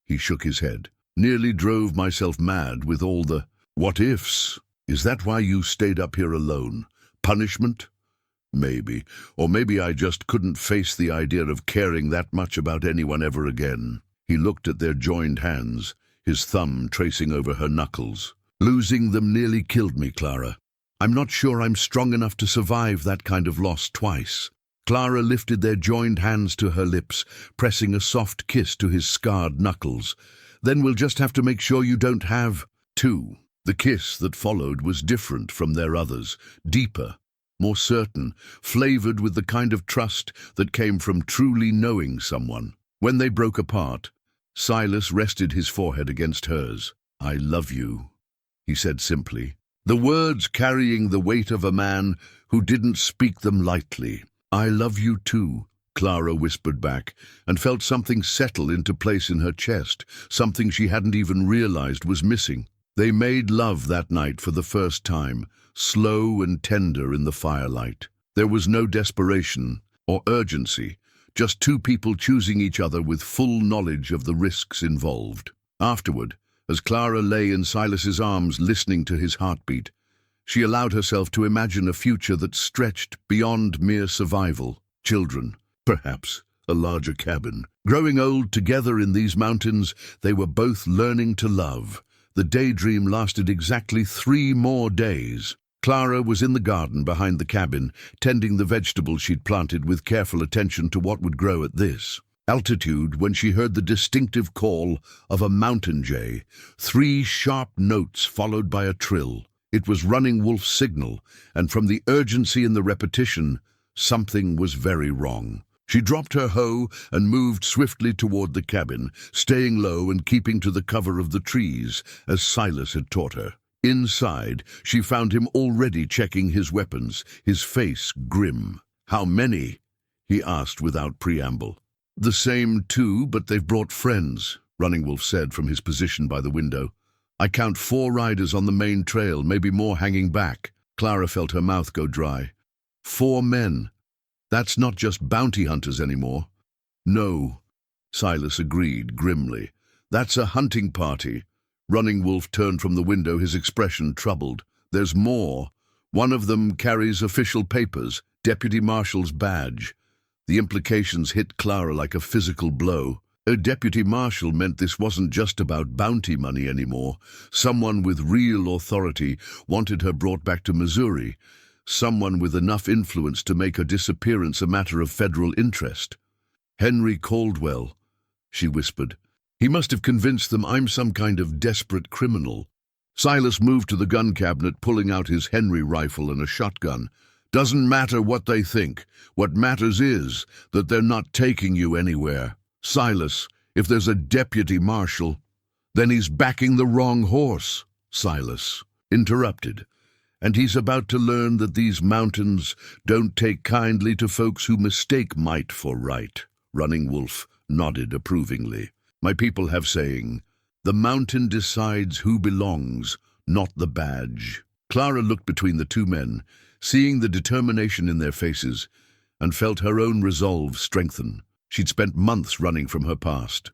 He shook his head. "Nearly drove myself mad with all the what-ifs. Is that why you stayed up here alone? Punishment? Maybe. Or maybe I just couldn't face the idea of caring that much about anyone ever again." He looked at their joined hands, his thumb tracing over her knuckles. "Losing them nearly killed me, Clara. I'm not sure I'm strong enough to survive that kind of loss twice." Clara lifted their joined hands to her lips, pressing a soft kiss to his scarred knuckles. "Then we'll just have to make sure you don't have two." The kiss that followed was different from their others, deeper, more certain, flavored with the kind of trust that came from truly knowing someone. When they broke apart, Silas rested his forehead against hers. "I love you," he said simply, the words carrying the weight of a man who didn't speak them lightly. "I love you too," Clara whispered back, and felt something settle into place in her chest, something she hadn't even realized was missing. They made love that night for the first time, slow and tender in the firelight. There was no desperation or urgency, just two people choosing each other with full knowledge of the risks involved. Afterward, as Clara lay in Silas's arms listening to his heartbeat, she allowed herself to imagine a future that stretched beyond mere survival. Children, perhaps a larger cabin. Growing old together in these mountains, they were both learning to love. The daydream lasted exactly 3 more days. Clara was in the garden behind the cabin, tending the vegetables she'd planted with careful attention to what would grow at this altitude when she heard the distinctive call of a mountain jay, 3 sharp notes followed by a trill. It was Running Wolf's signal, and from the urgency in the repetition, something was very wrong. She dropped her hoe and moved swiftly toward the cabin, staying low and keeping to the cover of the trees, as Silas had taught her. Inside, she found him already checking his weapons, his face grim. "How many?" he asked without preamble. "The same 2, but they've brought friends," Running Wolf said from his position by the window. "I count 4 riders on the main trail, maybe more hanging back." Clara felt her mouth go dry. 4 men. That's not just bounty hunters anymore. "No," Silas agreed grimly. "That's a hunting party." Running Wolf turned from the window, his expression troubled. "There's more. One of them carries official papers, Deputy Marshal's badge." The implications hit Clara like a physical blow. A deputy marshal meant this wasn't just about bounty money anymore. Someone with real authority wanted her brought back to Missouri. Someone with enough influence to make her disappearance a matter of federal interest. "Henry Caldwell," she whispered. "He must have convinced them I'm some kind of desperate criminal." Silas moved to the gun cabinet, pulling out his Henry rifle and a shotgun. "Doesn't matter what they think. What matters is that they're not taking you anywhere. Silas, if there's a deputy marshal, then he's backing the wrong horse." Silas interrupted. "And he's about to learn that these mountains don't take kindly to folks who mistake might for right." Running Wolf nodded approvingly. "My people have saying, the mountain decides who belongs, not the badge." Clara looked between the 2 men, seeing the determination in their faces, and felt her own resolve strengthen. She'd spent months running from her past,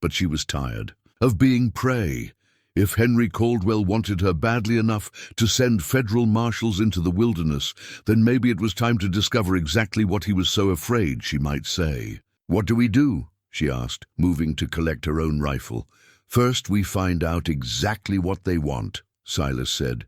but she was tired of being prey. If Henry Caldwell wanted her badly enough to send federal marshals into the wilderness, then maybe it was time to discover exactly what he was so afraid she might say. "What do we do?" she asked, moving to collect her own rifle. "First, we find out exactly what they want," Silas said.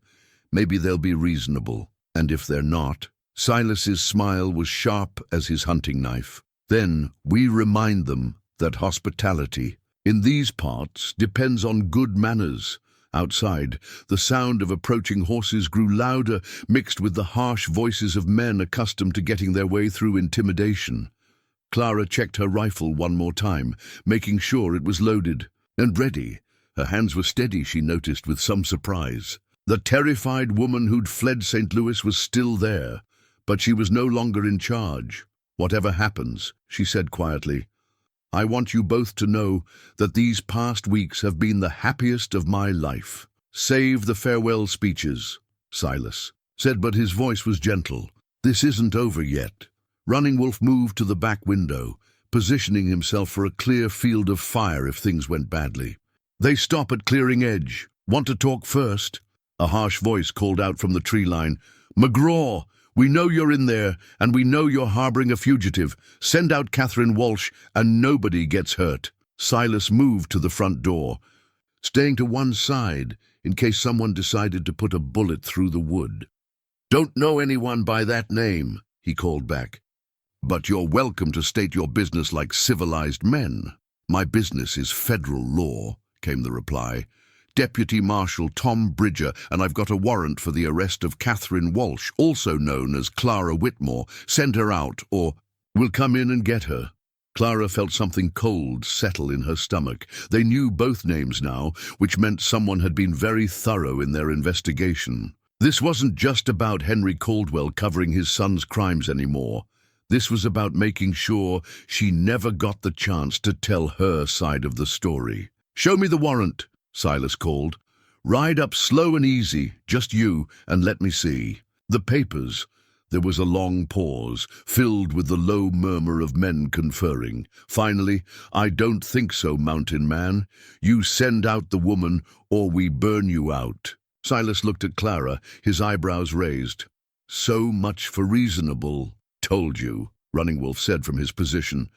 "Maybe they'll be reasonable. And if they're not," Silas's smile was sharp as his hunting knife, "then we remind them that hospitality in these parts depends on good manners." Outside, the sound of approaching horses grew louder, mixed with the harsh voices of men accustomed to getting their way through intimidation. Clara checked her rifle one more time, making sure it was loaded and ready. Her hands were steady, she noticed with some surprise. The terrified woman who'd fled St. Louis was still there, but she was no longer in charge. "Whatever happens," she said quietly, "I want you both to know that these past weeks have been the happiest of my life." "Save the farewell speeches," Silas said, but his voice was gentle. "This isn't over yet." Running Wolf moved to the back window, positioning himself for a clear field of fire if things went badly. "They stop at Clearing Edge. Want to talk first?" A harsh voice called out from the tree line. "McGraw, we know you're in there, and we know you're harboring a fugitive. Send out Catherine Walsh, and nobody gets hurt." Silas moved to the front door, staying to one side in case someone decided to put a bullet through the wood. "Don't know anyone by that name," he called back. "But you're welcome to state your business like civilized men." "My business is federal law," came the reply. "Deputy Marshal Tom Bridger, and I've got a warrant for the arrest of Catherine Walsh, also known as Clara Whitmore. Send her out, or we'll come in and get her." Clara felt something cold settle in her stomach. They knew both names now, which meant someone had been very thorough in their investigation. This wasn't just about Henry Caldwell covering his son's crimes anymore. This was about making sure she never got the chance to tell her side of the story. "Show me the warrant," Silas called. "Ride up slow and easy, just you, and let me see." The papers. There was a long pause, filled with the low murmur of men conferring. Finally, "I don't think so, Mountain Man. You send out the woman, or we burn you out." Silas looked at Clara, his eyebrows raised. "So much for reasonable." "Told you," Running Wolf said from his position.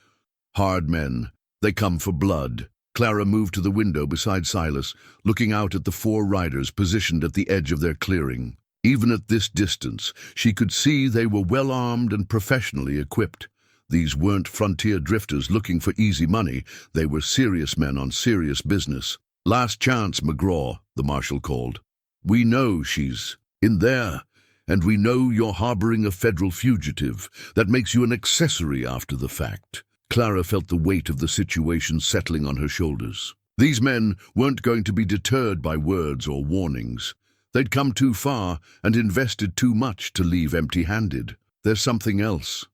"Hard men. They come for blood." Clara moved to the window beside Silas, looking out at the 4 riders positioned at the edge of their clearing. Even at this distance, she could see they were well-armed and professionally equipped. These weren't frontier drifters looking for easy money. They were serious men on serious business. "Last chance, McGraw," the marshal called. "We know she's in there, and we know you're harboring a federal fugitive. That makes you an accessory after the fact." Clara felt the weight of the situation settling on her shoulders. These men weren't going to be deterred by words or warnings. They'd come too far and invested too much to leave empty-handed. "There's something else,"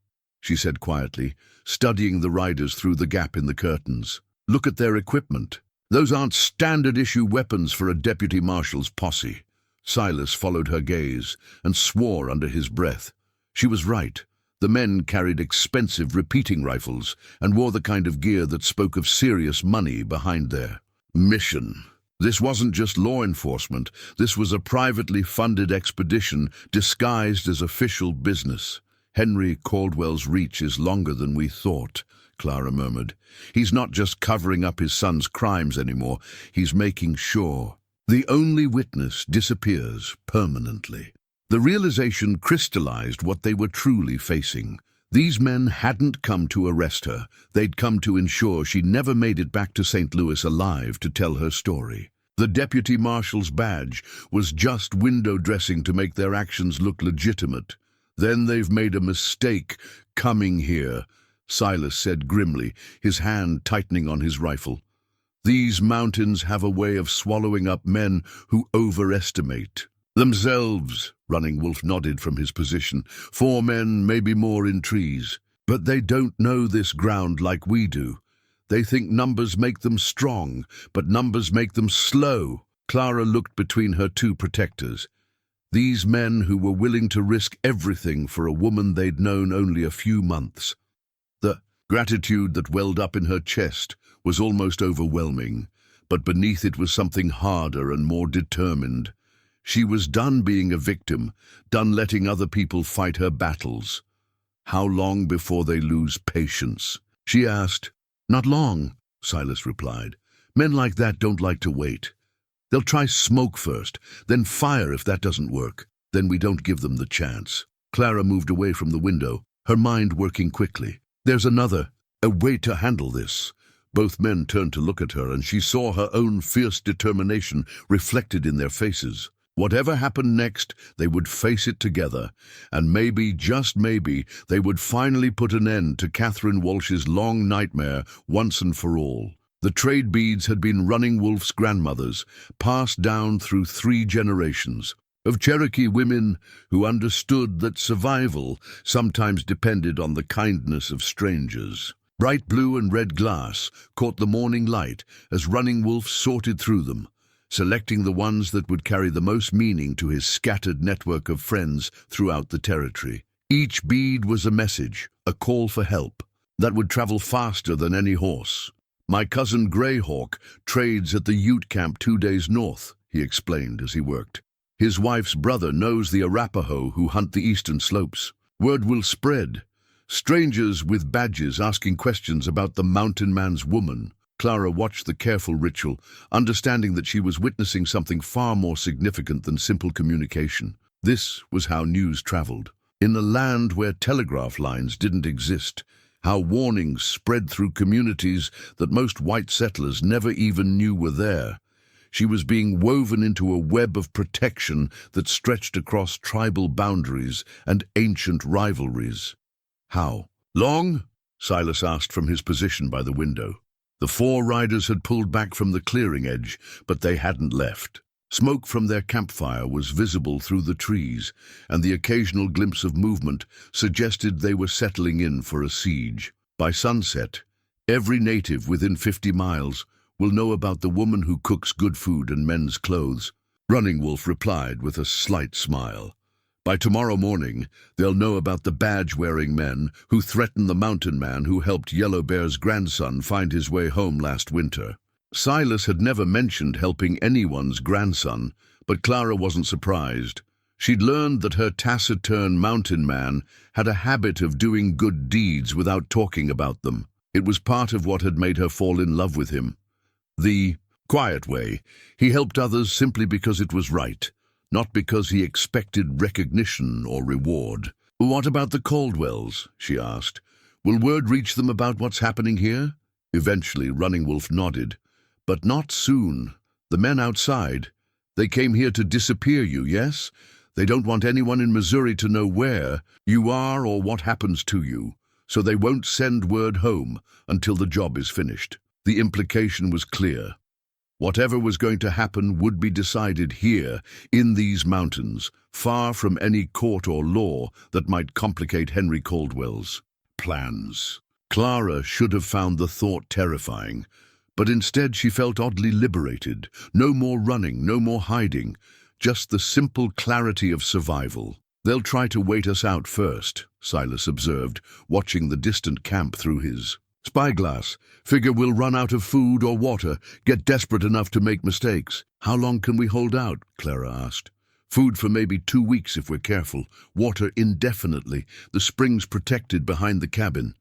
she said quietly, studying the riders through the gap in the curtains. "Look at their equipment. Those aren't standard-issue weapons for a deputy marshal's posse." Silas followed her gaze and swore under his breath. She was right. The men carried expensive repeating rifles and wore the kind of gear that spoke of serious money behind their mission. This wasn't just law enforcement. This was a privately funded expedition disguised as official business. "Henry Caldwell's reach is longer than we thought," Clara murmured. "He's not just covering up his son's crimes anymore. He's making sure the only witness disappears permanently." The realization crystallized what they were truly facing. These men hadn't come to arrest her. They'd come to ensure she never made it back to St. Louis alive to tell her story. The deputy marshal's badge was just window dressing to make their actions look legitimate. "Then they've made a mistake coming here," Silas said grimly, his hand tightening on his rifle. "These mountains have a way of swallowing up men who overestimate themselves." Running Wolf nodded from his position. 4 men, maybe more in trees. "But they don't know this ground like we do. They think numbers make them strong, but numbers make them slow." Clara looked between her 2 protectors. These men who were willing to risk everything for a woman they'd known only a few months. The gratitude that welled up in her chest was almost overwhelming, but beneath it was something harder and more determined. She was done being a victim, done letting other people fight her battles. "How long before they lose patience?" she asked. "Not long," Silas replied. "Men like that don't like to wait. They'll try smoke first, then fire if that doesn't work. Then we don't give them the chance." Clara moved away from the window, her mind working quickly. "There's a way to handle this." Both men turned to look at her, and she saw her own fierce determination reflected in their faces. Whatever happened next, they would face it together, and maybe, just maybe, they would finally put an end to Catherine Walsh's long nightmare once and for all. The trade beads had been Running Wolf's grandmothers, passed down through 3 generations, of Cherokee women who understood that survival sometimes depended on the kindness of strangers. Bright blue and red glass caught the morning light as Running Wolf sorted through them, selecting the ones that would carry the most meaning to his scattered network of friends throughout the territory. Each bead was a message, a call for help, that would travel faster than any horse. "My cousin Greyhawk trades at the Ute camp 2 days north," he explained as he worked. "His wife's brother knows the Arapaho who hunt the eastern slopes. Word will spread. Strangers with badges asking questions about the mountain man's woman." Clara watched the careful ritual, understanding that she was witnessing something far more significant than simple communication. This was how news traveled. In a land where telegraph lines didn't exist, how warnings spread through communities that most white settlers never even knew were there. She was being woven into a web of protection that stretched across tribal boundaries and ancient rivalries. "How long?" Silas asked from his position by the window. The 4 riders had pulled back from the clearing edge, but they hadn't left. Smoke from their campfire was visible through the trees, and the occasional glimpse of movement suggested they were settling in for a siege. By sunset, every native within 50 miles will know about the woman who cooks good food and mends clothes. Running Wolf replied with a slight smile. By tomorrow morning, they'll know about the badge-wearing men who threatened the mountain man who helped Yellow Bear's grandson find his way home last winter. Silas had never mentioned helping anyone's grandson, but Clara wasn't surprised. She'd learned that her taciturn mountain man had a habit of doing good deeds without talking about them. It was part of what had made her fall in love with him. The quiet way, he helped others simply because it was right, not because he expected recognition or reward. "What about the Caldwells?" she asked. "Will word reach them about what's happening here?" Eventually, Running Wolf nodded. "But not soon. The men outside. They came here to disappear you, yes? They don't want anyone in Missouri to know where you are or what happens to you, so they won't send word home until the job is finished." The implication was clear. Whatever was going to happen would be decided here, in these mountains, far from any court or law that might complicate Henry Caldwell's plans. Clara should have found the thought terrifying, but instead she felt oddly liberated. No more running, no more hiding, just the simple clarity of survival. "They'll try to wait us out first," Silas observed, watching the distant camp through his spyglass. "Figure we'll run out of food or water, get desperate enough to make mistakes." "How long can we hold out?" Clara asked. "Food for maybe 2 weeks if we're careful, water indefinitely, the springs protected behind the cabin.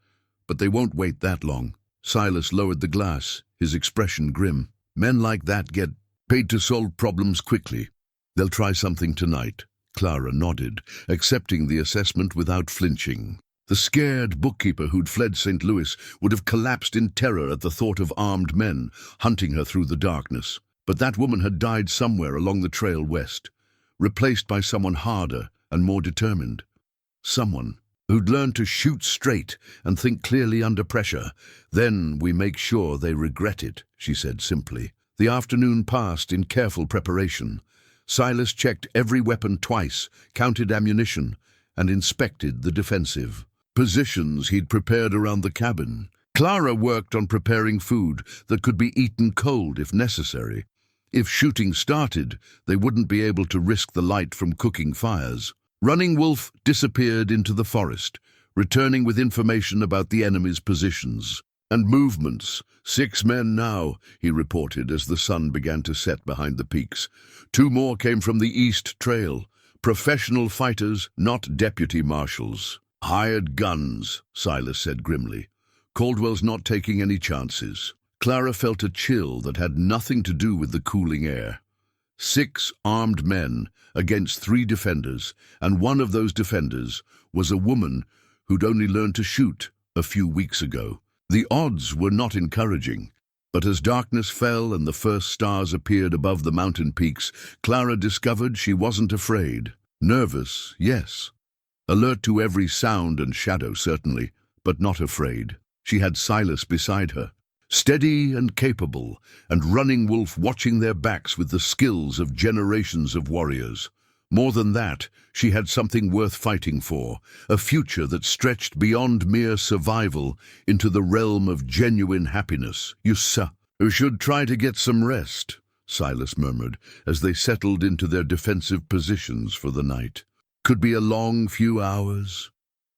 But they won't wait that long." Silas lowered the glass, his expression grim. "Men like that get paid to solve problems quickly. They'll try something tonight." Clara nodded, accepting the assessment without flinching. The scared bookkeeper who'd fled St. Louis would have collapsed in terror at the thought of armed men hunting her through the darkness. But that woman had died somewhere along the trail west, replaced by someone harder and more determined. Someone who'd learned to shoot straight and think clearly under pressure. "Then we make sure they regret it," she said simply. The afternoon passed in careful preparation. Silas checked every weapon twice, counted ammunition, and inspected the defensive positions he'd prepared around the cabin. Clara worked on preparing food that could be eaten cold if necessary. If shooting started, they wouldn't be able to risk the light from cooking fires. Running Wolf disappeared into the forest, returning with information about the enemy's positions and movements. 6 men now, he reported as the sun began to set behind the peaks. 2 more came from the East Trail. Professional fighters, not deputy marshals. "Hired guns," Silas said grimly. "Caldwell's not taking any chances." Clara felt a chill that had nothing to do with the cooling air. 6 armed men against 3 defenders, and one of those defenders was a woman who'd only learned to shoot a few weeks ago. The odds were not encouraging, but as darkness fell and the first stars appeared above the mountain peaks, Clara discovered she wasn't afraid. Nervous, yes. Alert to every sound and shadow, certainly, but not afraid. She had Silas beside her, steady and capable, and Running Wolf watching their backs with the skills of generations of warriors. More than that, she had something worth fighting for, a future that stretched beyond mere survival into the realm of genuine happiness. "You should try to get some rest," Silas murmured as they settled into their defensive positions for the night. "Could be a long few hours."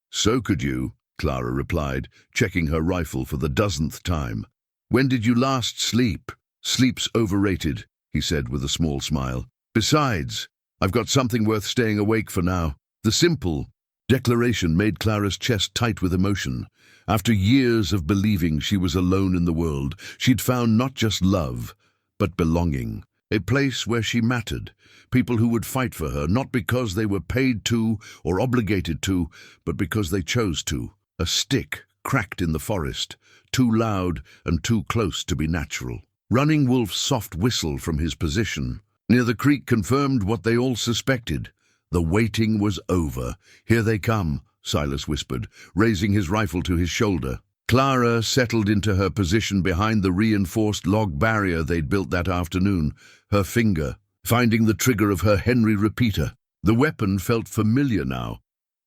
"So could you," Clara replied, checking her rifle for the 10th time. "When did you last sleep?" "Sleep's overrated," he said with a small smile. "Besides, I've got something worth staying awake for now." The simple declaration made Clara's chest tight with emotion. After years of believing she was alone in the world, she'd found not just love, but belonging. A place where she mattered, people who would fight for her, not because they were paid to or obligated to, but because they chose to. A stick cracked in the forest, too loud and too close to be natural. Running Wolf's soft whistle from his position near the creek confirmed what they all suspected. The waiting was over. "Here they come," Silas whispered, raising his rifle to his shoulder. Clara settled into her position behind the reinforced log barrier they'd built that afternoon, her finger finding the trigger of her Henry repeater. The weapon felt familiar now,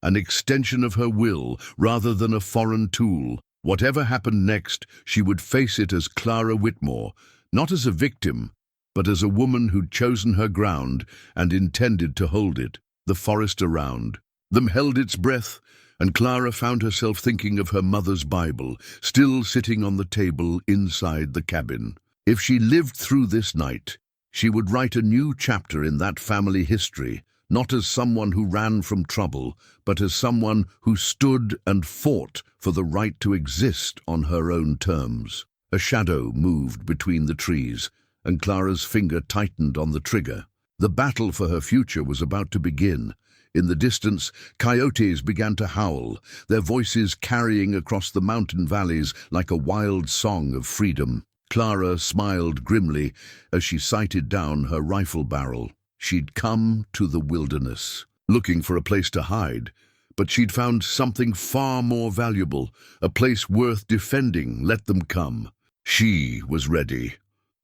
an extension of her will rather than a foreign tool. Whatever happened next, she would face it as Clara Whitmore, not as a victim, but as a woman who'd chosen her ground and intended to hold it. The forest around them held its breath, and Clara found herself thinking of her mother's Bible, still sitting on the table inside the cabin. If she lived through this night, she would write a new chapter in that family history, not as someone who ran from trouble, but as someone who stood and fought for the right to exist on her own terms. A shadow moved between the trees, and Clara's finger tightened on the trigger. The battle for her future was about to begin. In the distance, coyotes began to howl, their voices carrying across the mountain valleys like a wild song of freedom. Clara smiled grimly as she sighted down her rifle barrel. She'd come to the wilderness, looking for a place to hide, but she'd found something far more valuable, a place worth defending. Let them come. She was ready.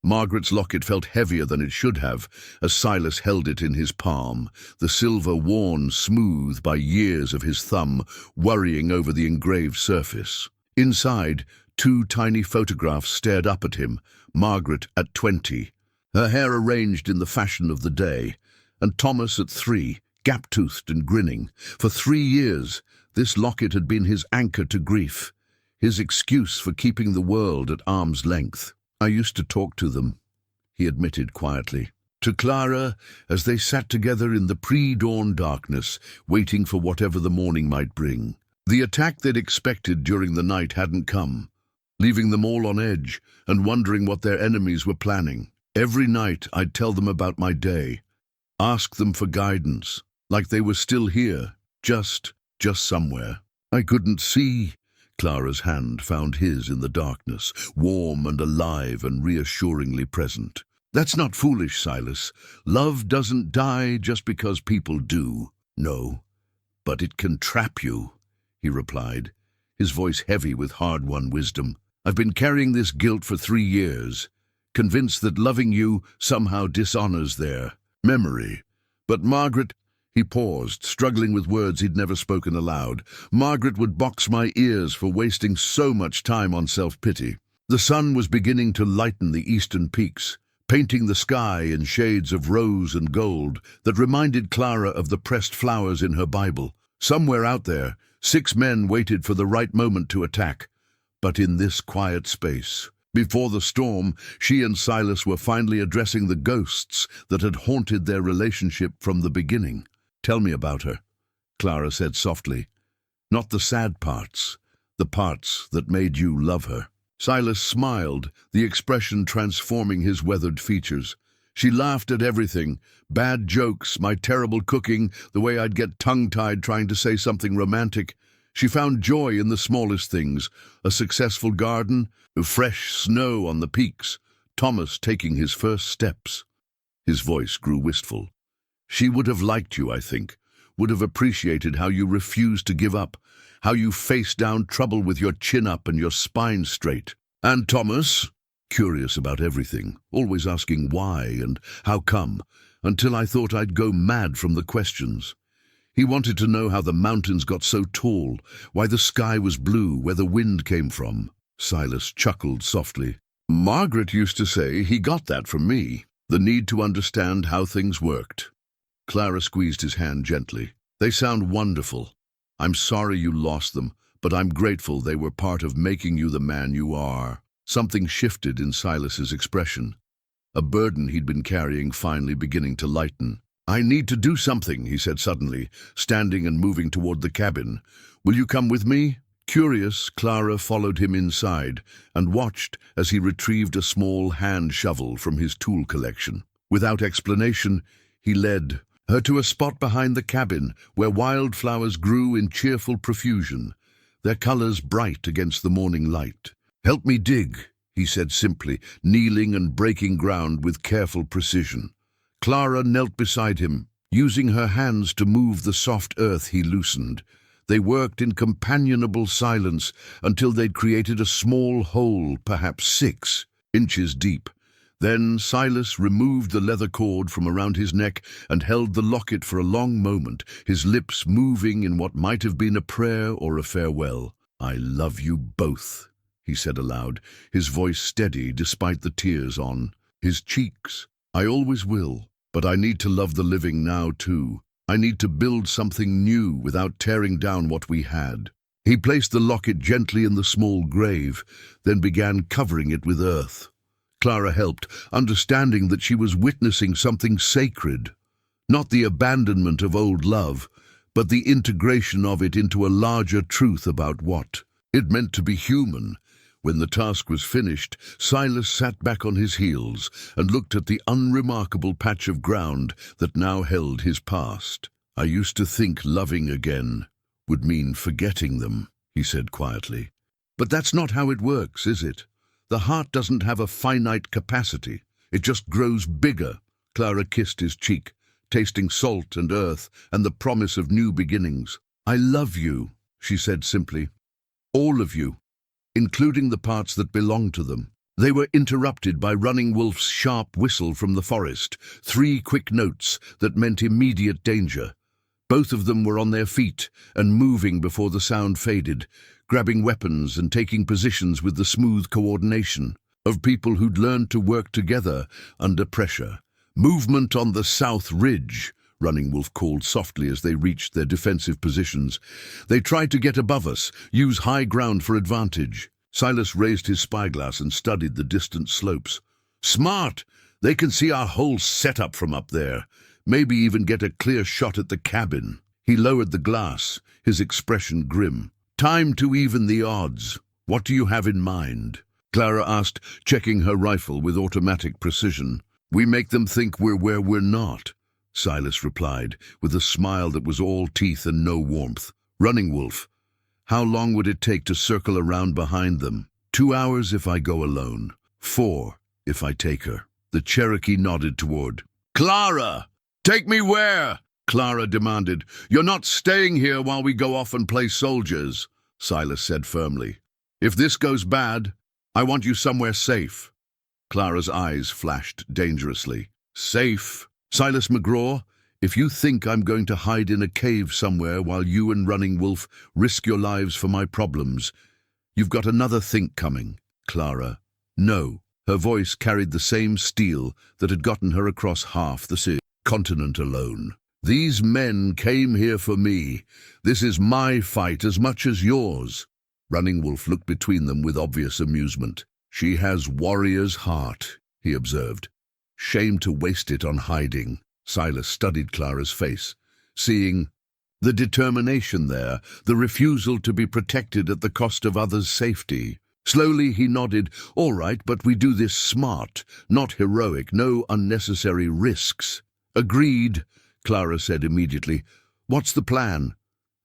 Margaret's locket felt heavier than it should have as Silas held it in his palm, the silver worn smooth by years of his thumb worrying over the engraved surface. Inside, 2 tiny photographs stared up at him, Margaret at 20, her hair arranged in the fashion of the day, and Thomas at 3, gap-toothed and grinning. For 3 years, this locket had been his anchor to grief, his excuse for keeping the world at arm's length. I used to talk to them, he admitted quietly. To Clara, as they sat together in the pre-dawn darkness, waiting for whatever the morning might bring. The attack they'd expected during the night hadn't come, leaving them all on edge and wondering what their enemies were planning. Every night I'd tell them about my day, ask them for guidance, like they were still here, just somewhere. I couldn't see. Clara's hand found his in the darkness, warm and alive and reassuringly present. That's not foolish, Silas. Love doesn't die just because people do. No, but it can trap you, he replied, his voice heavy with hard-won wisdom. I've been carrying this guilt for 3 years, convinced that loving you somehow dishonors their memory. But Margaret... He paused, struggling with words he'd never spoken aloud. Margaret would box my ears for wasting so much time on self-pity. The sun was beginning to lighten the eastern peaks, painting the sky in shades of rose and gold that reminded Clara of the pressed flowers in her Bible. Somewhere out there, 6 men waited for the right moment to attack. But in this quiet space, before the storm, she and Silas were finally addressing the ghosts that had haunted their relationship from the beginning. Tell me about her, Clara said softly. Not the sad parts, the parts that made you love her. Silas smiled, the expression transforming his weathered features. She laughed at everything, bad jokes, my terrible cooking, the way I'd get tongue-tied trying to say something romantic. She found joy in the smallest things, a successful garden, fresh snow on the peaks, Thomas taking his first steps. His voice grew wistful. She would have liked you, I think, would have appreciated how you refused to give up, how you faced down trouble with your chin up and your spine straight. And Thomas, curious about everything, always asking why and how come, until I thought I'd go mad from the questions. He wanted to know how the mountains got so tall, why the sky was blue, where the wind came from. Silas chuckled softly. Margaret used to say he got that from me, the need to understand how things worked. Clara squeezed his hand gently. They sound wonderful. I'm sorry you lost them, but I'm grateful they were part of making you the man you are. Something shifted in Silas's expression. A burden he'd been carrying finally beginning to lighten. I need to do something, he said suddenly, standing and moving toward the cabin. Will you come with me? Curious, Clara followed him inside and watched as he retrieved a small hand shovel from his tool collection. Without explanation, he led her to a spot behind the cabin where wildflowers grew in cheerful profusion, their colors bright against the morning light. Help me dig, he said simply, kneeling and breaking ground with careful precision. Clara knelt beside him, using her hands to move the soft earth he loosened. They worked in companionable silence until they'd created a small hole, perhaps 6 inches deep. Then Silas removed the leather cord from around his neck and held the locket for a long moment, his lips moving in what might have been a prayer or a farewell. "I love you both," he said aloud, his voice steady despite the tears on his cheeks. "I always will, but I need to love the living now too. I need to build something new without tearing down what we had." He placed the locket gently in the small grave, then began covering it with earth. Clara helped, understanding that she was witnessing something sacred, not the abandonment of old love, but the integration of it into a larger truth about what it meant to be human. When the task was finished, Silas sat back on his heels and looked at the unremarkable patch of ground that now held his past. "I used to think loving again would mean forgetting them," he said quietly. "But that's not how it works, is it? The heart doesn't have a finite capacity. It just grows bigger." Clara kissed his cheek, tasting salt and earth and the promise of new beginnings. "I love you," she said simply. "All of you, including the parts that belong to them." They were interrupted by Running Wolf's sharp whistle from the forest, 3 quick notes that meant immediate danger. Both of them were on their feet and moving before the sound faded, grabbing weapons and taking positions with the smooth coordination of people who'd learned to work together under pressure. "Movement on the south ridge," Running Wolf called softly as they reached their defensive positions. "They tried to get above us, use high ground for advantage." Silas raised his spyglass and studied the distant slopes. "Smart! They can see our whole setup from up there. Maybe even get a clear shot at the cabin." He lowered the glass, his expression grim. "Time to even the odds. What do you have in mind?" Clara asked, checking her rifle with automatic precision. "We make them think we're where we're not," Silas replied, with a smile that was all teeth and no warmth. "Running Wolf, how long would it take to circle around behind them?" 2 hours if I go alone. 4 if I take her." The Cherokee nodded toward Clara. "Take me where?" Clara demanded. "You're not staying here while we go off and play soldiers," Silas said firmly. "If this goes bad, I want you somewhere safe." Clara's eyes flashed dangerously. "Safe? Silas McGraw, if you think I'm going to hide in a cave somewhere while you and Running Wolf risk your lives for my problems, you've got another think coming." "Clara, no." Her voice carried the same steel that had gotten her across half the continent alone. "These men came here for me. This is my fight as much as yours." Running Wolf looked between them with obvious amusement. "She has warrior's heart," he observed. "Shame to waste it on hiding." Silas studied Clara's face, seeing the determination there, the refusal to be protected at the cost of others' safety. Slowly he nodded. "All right, but we do this smart, not heroic, no unnecessary risks." "Agreed," Clara said immediately. "What's the plan?"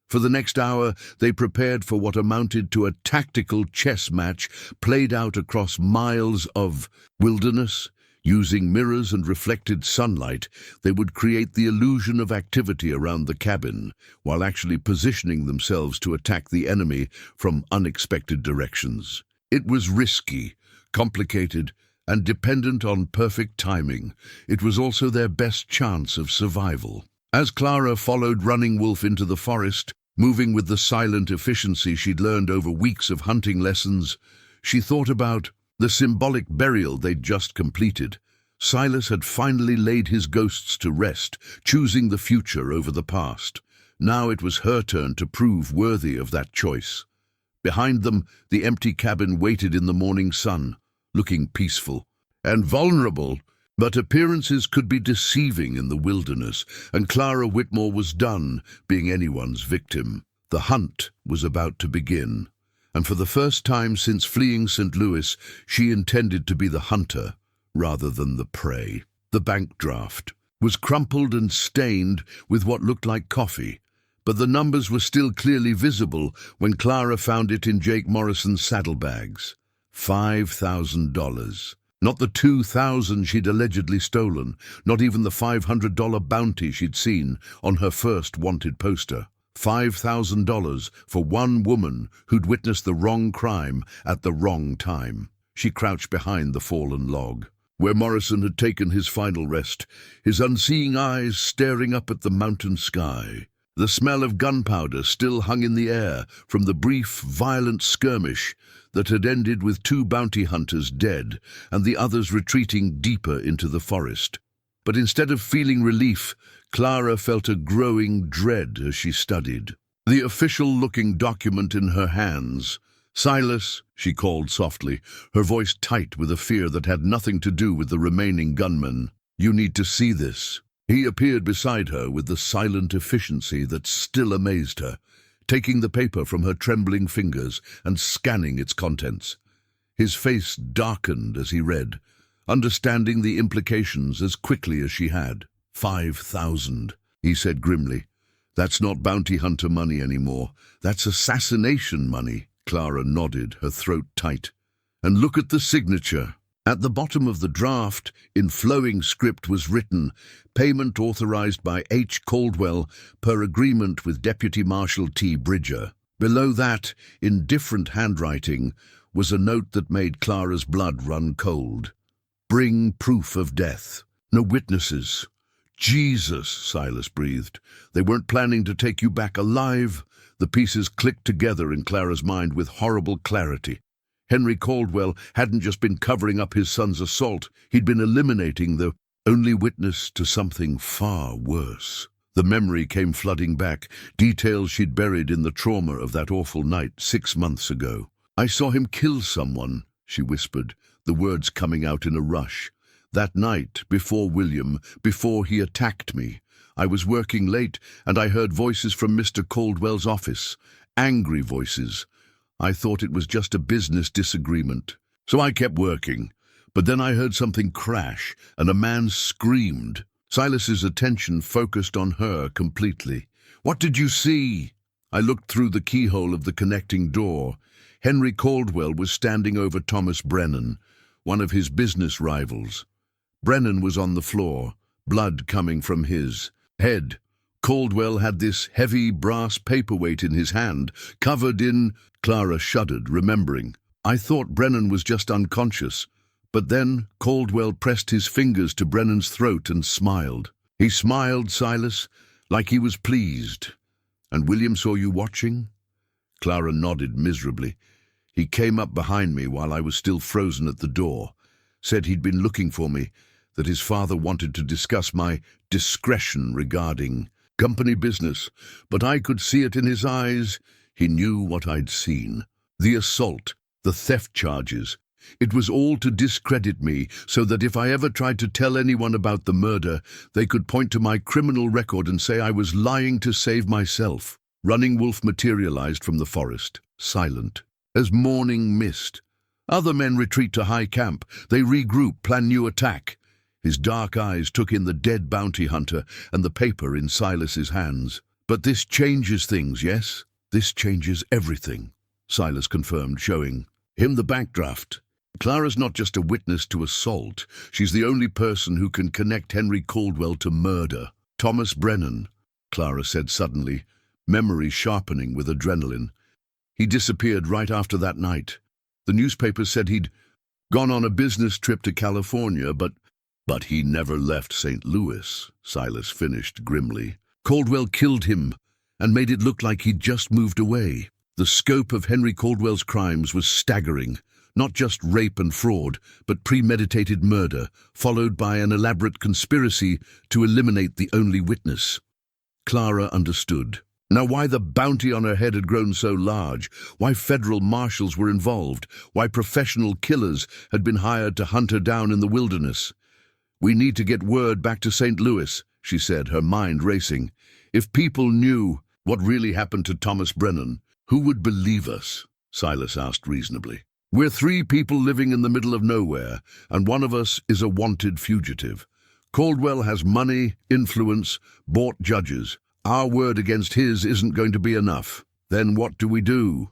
For the next hour, they prepared for what amounted to a tactical chess match played out across miles of wilderness. Using mirrors and reflected sunlight, they would create the illusion of activity around the cabin, while actually positioning themselves to attack the enemy from unexpected directions. It was risky, complicated, and dependent on perfect timing. It was also their best chance of survival. As Clara followed Running Wolf into the forest, moving with the silent efficiency she'd learned over weeks of hunting lessons, she thought about the symbolic burial they'd just completed. Silas had finally laid his ghosts to rest, choosing the future over the past. Now it was her turn to prove worthy of that choice. Behind them, the empty cabin waited in the morning sun, looking peaceful and vulnerable, but appearances could be deceiving in the wilderness, and Clara Whitmore was done being anyone's victim. The hunt was about to begin, and for the first time since fleeing St. Louis, she intended to be the hunter rather than the prey. The bank draft was crumpled and stained with what looked like coffee, but the numbers were still clearly visible when Clara found it in Jake Morrison's saddlebags. $5,000. Not the $2,000 she'd allegedly stolen, not even the $500 bounty she'd seen on her first wanted poster. $5,000 for one woman who'd witnessed the wrong crime at the wrong time. She crouched behind the fallen log. where Morrison had taken his final rest, his unseeing eyes staring up at the mountain sky. The smell of gunpowder still hung in the air from the brief, violent skirmish that had ended with 2 bounty hunters dead and the others retreating deeper into the forest. But instead of feeling relief, Clara felt a growing dread as she studied the official-looking document in her hands. "Silas," she called softly, her voice tight with a fear that had nothing to do with the remaining gunmen. "You need to see this." He appeared beside her with the silent efficiency that still amazed her, taking the paper from her trembling fingers and scanning its contents. His face darkened as he read, understanding the implications as quickly as she had. 5,000, he said grimly. "That's not bounty hunter money anymore. That's assassination money." Clara nodded, her throat tight. "And look at the signature." At the bottom of the draft, in flowing script, was written, "Payment authorized by H. Caldwell per agreement with Deputy Marshal T. Bridger." Below that, in different handwriting, was a note that made Clara's blood run cold. "Bring proof of death. No witnesses." "Jesus," Silas breathed. "They weren't planning to take you back alive." The pieces clicked together in Clara's mind with horrible clarity. Henry Caldwell hadn't just been covering up his son's assault, he'd been eliminating the only witness to something far worse. The memory came flooding back, details she'd buried in the trauma of that awful night 6 months ago. "I saw him kill someone," she whispered, the words coming out in a rush. "That night, before William, before he attacked me. I was working late, and I heard voices from Mr. Caldwell's office. Angry voices. I thought it was just a business disagreement. So I kept working. But then I heard something crash, and a man screamed." Silas's attention focused on her completely. "What did you see?" I looked through the keyhole of the connecting door. Henry Caldwell was standing over Thomas Brennan, one of his business rivals. Brennan was on the floor, blood coming from his head. Caldwell had this heavy brass paperweight in his hand, covered in... Clara shuddered, remembering. "I thought Brennan was just unconscious." But then Caldwell pressed his fingers to Brennan's throat and smiled. "He smiled, Silas, like he was pleased." "And William saw you watching?" Clara nodded miserably. "He came up behind me while I was still frozen at the door. Said he'd been looking for me, that his father wanted to discuss my discretion regarding company business, but I could see it in his eyes. He knew what I'd seen. The assault, the theft charges. It was all to discredit me, so that if I ever tried to tell anyone about the murder, they could point to my criminal record and say I was lying to save myself." Running Wolf materialized from the forest, silent, as morning mist. Other men retreat to high camp. They regroup, plan new attack. His dark eyes took in the dead bounty hunter and the paper in Silas's hands. "But this changes things, yes?" "This changes everything," Silas confirmed, showing him the backdraft. "Clara's not just a witness to assault. She's the only person who can connect Henry Caldwell to murder." "Thomas Brennan," Clara said suddenly, memory sharpening with adrenaline. "He disappeared right after that night. The newspapers said he'd gone on a business trip to California, but he never left St. Louis," Silas finished grimly. "Caldwell killed him and made it look like he'd just moved away." The scope of Henry Caldwell's crimes was staggering. Not just rape and fraud, but premeditated murder, followed by an elaborate conspiracy to eliminate the only witness. Clara understood. Now why the bounty on her head had grown so large, why federal marshals were involved, why professional killers had been hired to hunt her down in the wilderness. "We need to get word back to St. Louis," she said, her mind racing. "If people knew what really happened to Thomas Brennan, who would believe us?" Silas asked reasonably. "We're 3 people living in the middle of nowhere, and one of us is a wanted fugitive. Caldwell has money, influence, bought judges. Our word against his isn't going to be enough. Then what do we do?"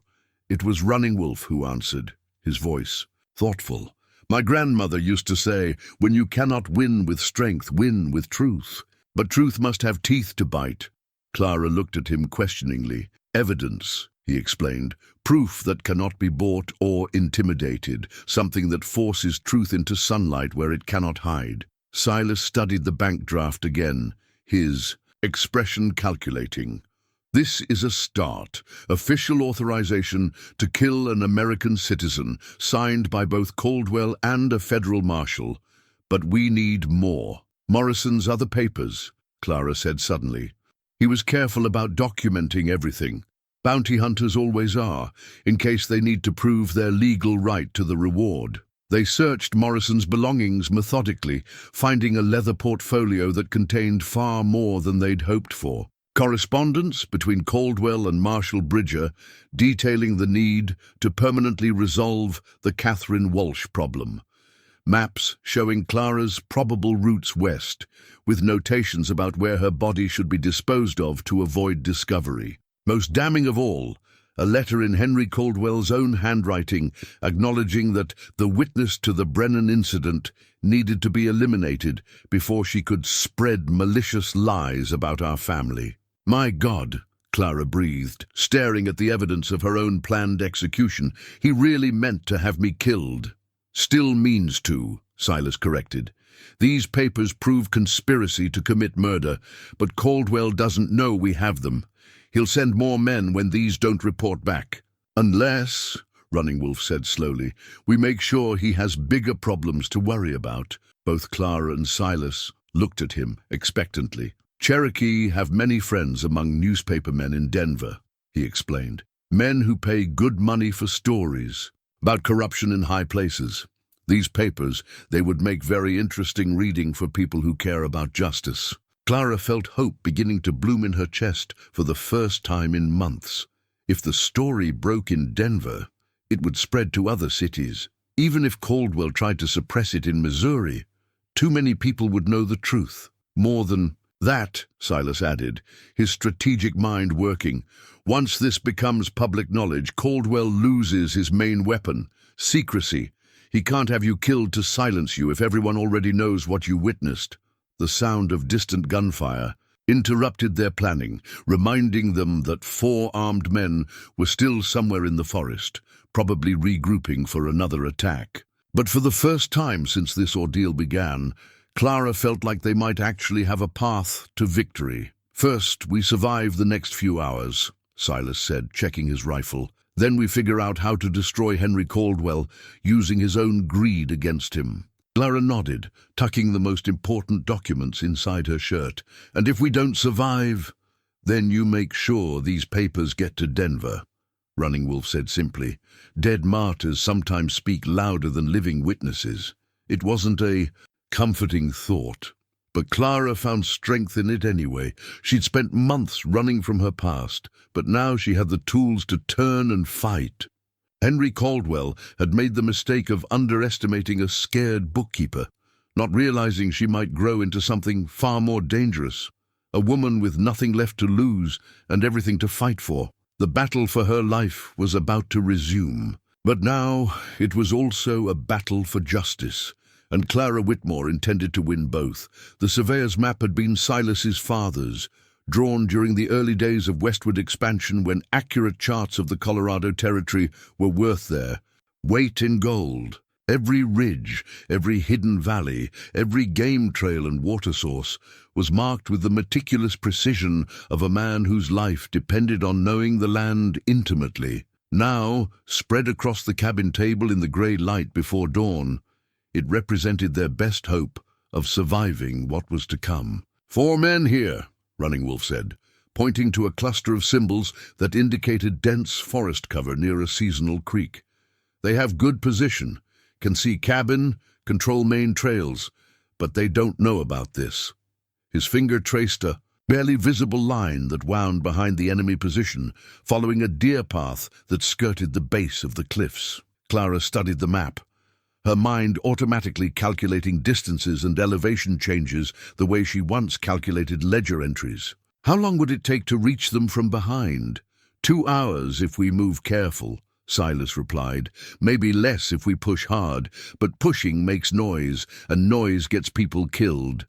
It was Running Wolf who answered, his voice thoughtful. "My grandmother used to say, when you cannot win with strength, win with truth. But truth must have teeth to bite." Clara looked at him questioningly. "Evidence," he explained. Proof that cannot be bought or intimidated, something that forces truth into sunlight where it cannot hide. Silas studied the bank draft again, his expression calculating. This is a start. Official authorization to kill an American citizen, signed by both Caldwell and a federal marshal. But we need more. Morrison's other papers, Clara said suddenly. He was careful about documenting everything. Bounty hunters always are, in case they need to prove their legal right to the reward. They searched Morrison's belongings methodically, finding a leather portfolio that contained far more than they'd hoped for. Correspondence between Caldwell and Marshal Bridger detailing the need to permanently resolve the Catherine Walsh problem. Maps showing Clara's probable routes west, with notations about where her body should be disposed of to avoid discovery. Most damning of all, a letter in Henry Caldwell's own handwriting acknowledging that the witness to the Brennan incident needed to be eliminated before she could spread malicious lies about our family. My God, Clara breathed, staring at the evidence of her own planned execution. He really meant to have me killed. Still means to, Silas corrected. These papers prove conspiracy to commit murder, but Caldwell doesn't know we have them. He'll send more men when these don't report back. Unless, Running Wolf said slowly, we make sure he has bigger problems to worry about. Both Clara and Silas looked at him expectantly. Cherokee have many friends among newspaper men in Denver, he explained. Men who pay good money for stories about corruption in high places. These papers, they would make very interesting reading for people who care about justice. Clara felt hope beginning to bloom in her chest for the first time in months. If the story broke in Denver, it would spread to other cities. Even if Caldwell tried to suppress it in Missouri, too many people would know the truth. More than that, Silas added, his strategic mind working. Once this becomes public knowledge, Caldwell loses his main weapon, secrecy. He can't have you killed to silence you if everyone already knows what you witnessed. The sound of distant gunfire interrupted their planning, reminding them that 4 armed men were still somewhere in the forest, probably regrouping for another attack. But for the first time since this ordeal began, Clara felt like they might actually have a path to victory. First, we survive the next few hours, Silas said, checking his rifle. Then we figure out how to destroy Henry Caldwell, using his own greed against him. Clara nodded, tucking the most important documents inside her shirt. And if we don't survive, then you make sure these papers get to Denver, Running Wolf said simply. Dead martyrs sometimes speak louder than living witnesses. It wasn't a comforting thought, but Clara found strength in it anyway. She'd spent months running from her past, but now she had the tools to turn and fight. Henry Caldwell had made the mistake of underestimating a scared bookkeeper, not realizing she might grow into something far more dangerous, a woman with nothing left to lose and everything to fight for. The battle for her life was about to resume, but now it was also a battle for justice, and Clara Whitmore intended to win both. The surveyor's map had been Silas's father's, drawn during the early days of westward expansion when accurate charts of the Colorado Territory were worth their weight in gold. Every ridge, every hidden valley, every game trail and water source was marked with the meticulous precision of a man whose life depended on knowing the land intimately. Now, spread across the cabin table in the gray light before dawn, it represented their best hope of surviving what was to come. 4 men here, Running Wolf said, pointing to a cluster of symbols that indicated dense forest cover near a seasonal creek. They have good position, can see cabin, control main trails, but they don't know about this. His finger traced a barely visible line that wound behind the enemy position, following a deer path that skirted the base of the cliffs. Clara studied the map, her mind automatically calculating distances and elevation changes the way she once calculated ledger entries. How long would it take to reach them from behind? 2 hours if we move careful, Silas replied. Maybe less if we push hard, but pushing makes noise, and noise gets people killed.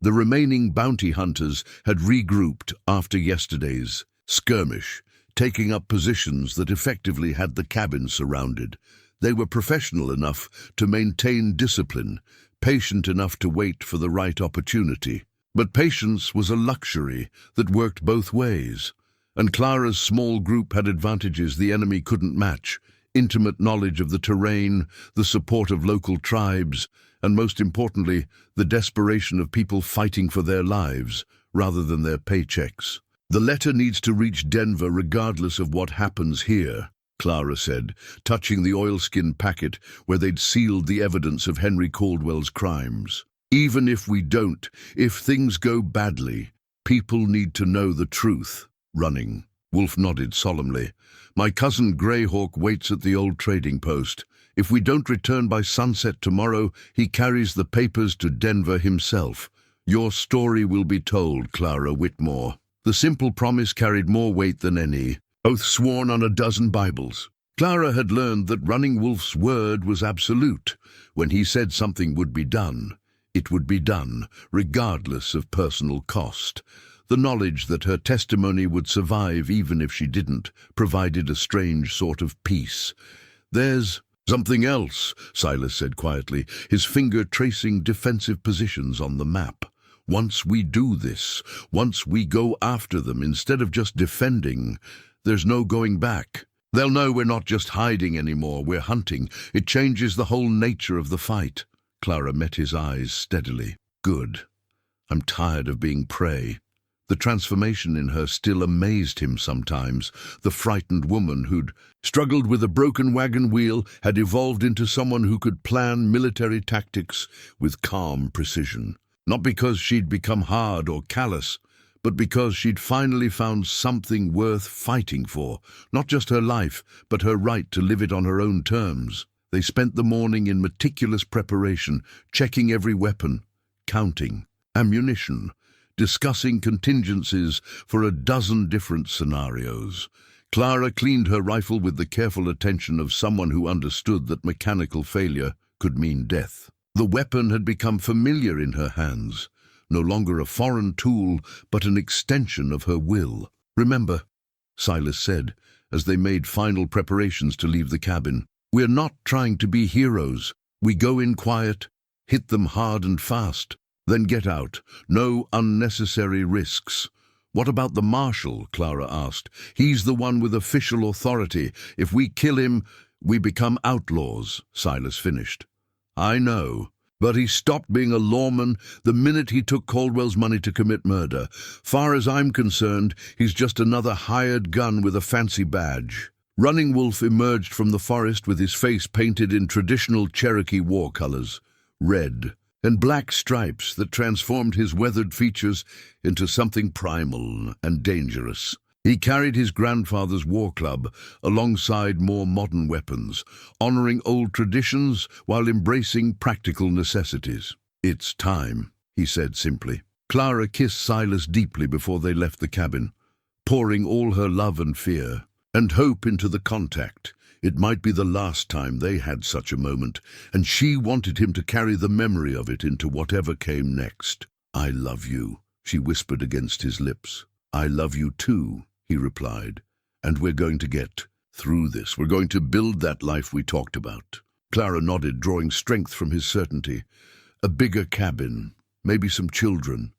The remaining bounty hunters had regrouped after yesterday's skirmish, taking up positions that effectively had the cabin surrounded. They were professional enough to maintain discipline, patient enough to wait for the right opportunity. But patience was a luxury that worked both ways, and Clara's small group had advantages the enemy couldn't match: intimate knowledge of the terrain, the support of local tribes, and most importantly, the desperation of people fighting for their lives rather than their paychecks. "The letter needs to reach Denver regardless of what happens here," Clara said, touching the oilskin packet where they'd sealed the evidence of Henry Caldwell's crimes. "Even if we don't, if things go badly, people need to know the truth." "Running," Wolf nodded solemnly. "My cousin Greyhawk waits at the old trading post. If we don't return by sunset tomorrow, he carries the papers to Denver himself. Your story will be told, Clara Whitmore." The simple promise carried more weight than any, oath sworn on a dozen Bibles. Clara had learned that Running Wolf's word was absolute. When he said something would be done, it would be done, regardless of personal cost. The knowledge that her testimony would survive even if she didn't provided a strange sort of peace. "There's something else," Silas said quietly, his finger tracing defensive positions on the map. "Once we do this, once we go after them instead of just defending, there's no going back. They'll know we're not just hiding anymore, we're hunting. It changes the whole nature of the fight." Clara met his eyes steadily. "Good. I'm tired of being prey." The transformation in her still amazed him sometimes. The frightened woman who'd struggled with a broken wagon wheel had evolved into someone who could plan military tactics with calm precision. Not because she'd become hard or callous, but because she'd finally found something worth fighting for. Not just her life, but her right to live it on her own terms. They spent the morning in meticulous preparation, checking every weapon, counting ammunition, discussing contingencies for a dozen different scenarios. Clara cleaned her rifle with the careful attention of someone who understood that mechanical failure could mean death. The weapon had become familiar in her hands, no longer a foreign tool, but an extension of her will. "Remember," Silas said, as they made final preparations to leave the cabin, "we're not trying to be heroes. We go in quiet, hit them hard and fast, then get out. No unnecessary risks." "What about the marshal?" Clara asked. "He's the one with official authority. If we kill him, we become outlaws," Silas finished. "I know, but he stopped being a lawman the minute he took Caldwell's money to commit murder. Far as I'm concerned, he's just another hired gun with a fancy badge." Running Wolf emerged from the forest with his face painted in traditional Cherokee war colors, red and black stripes that transformed his weathered features into something primal and dangerous. He carried his grandfather's war club alongside more modern weapons, honoring old traditions while embracing practical necessities. "It's time," he said simply. Clara kissed Silas deeply before they left the cabin, pouring all her love and fear and hope into the contact. It might be the last time they had such a moment, and she wanted him to carry the memory of it into whatever came next. "I love you," she whispered against his lips. "I love you too," he replied. "And we're going to get through this. We're going to build that life we talked about." Clara nodded, drawing strength from his certainty. "A bigger cabin, maybe some children."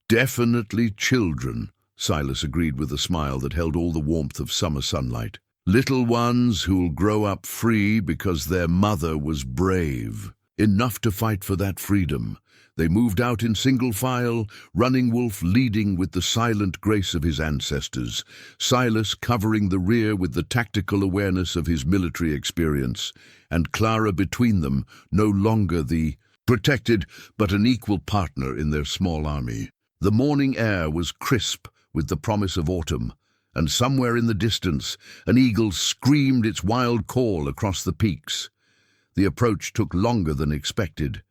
"Definitely children," Silas agreed with a smile that held all the warmth of summer sunlight. "Little ones who'll grow up free because their mother was brave. Enough to fight for that freedom." They moved out in single file, Running Wolf leading with the silent grace of his ancestors, Silas covering the rear with the tactical awareness of his military experience, and Clara between them, no longer the protected but an equal partner in their small army. The morning air was crisp with the promise of autumn, and somewhere in the distance an eagle screamed its wild call across the peaks. The approach took longer than expected.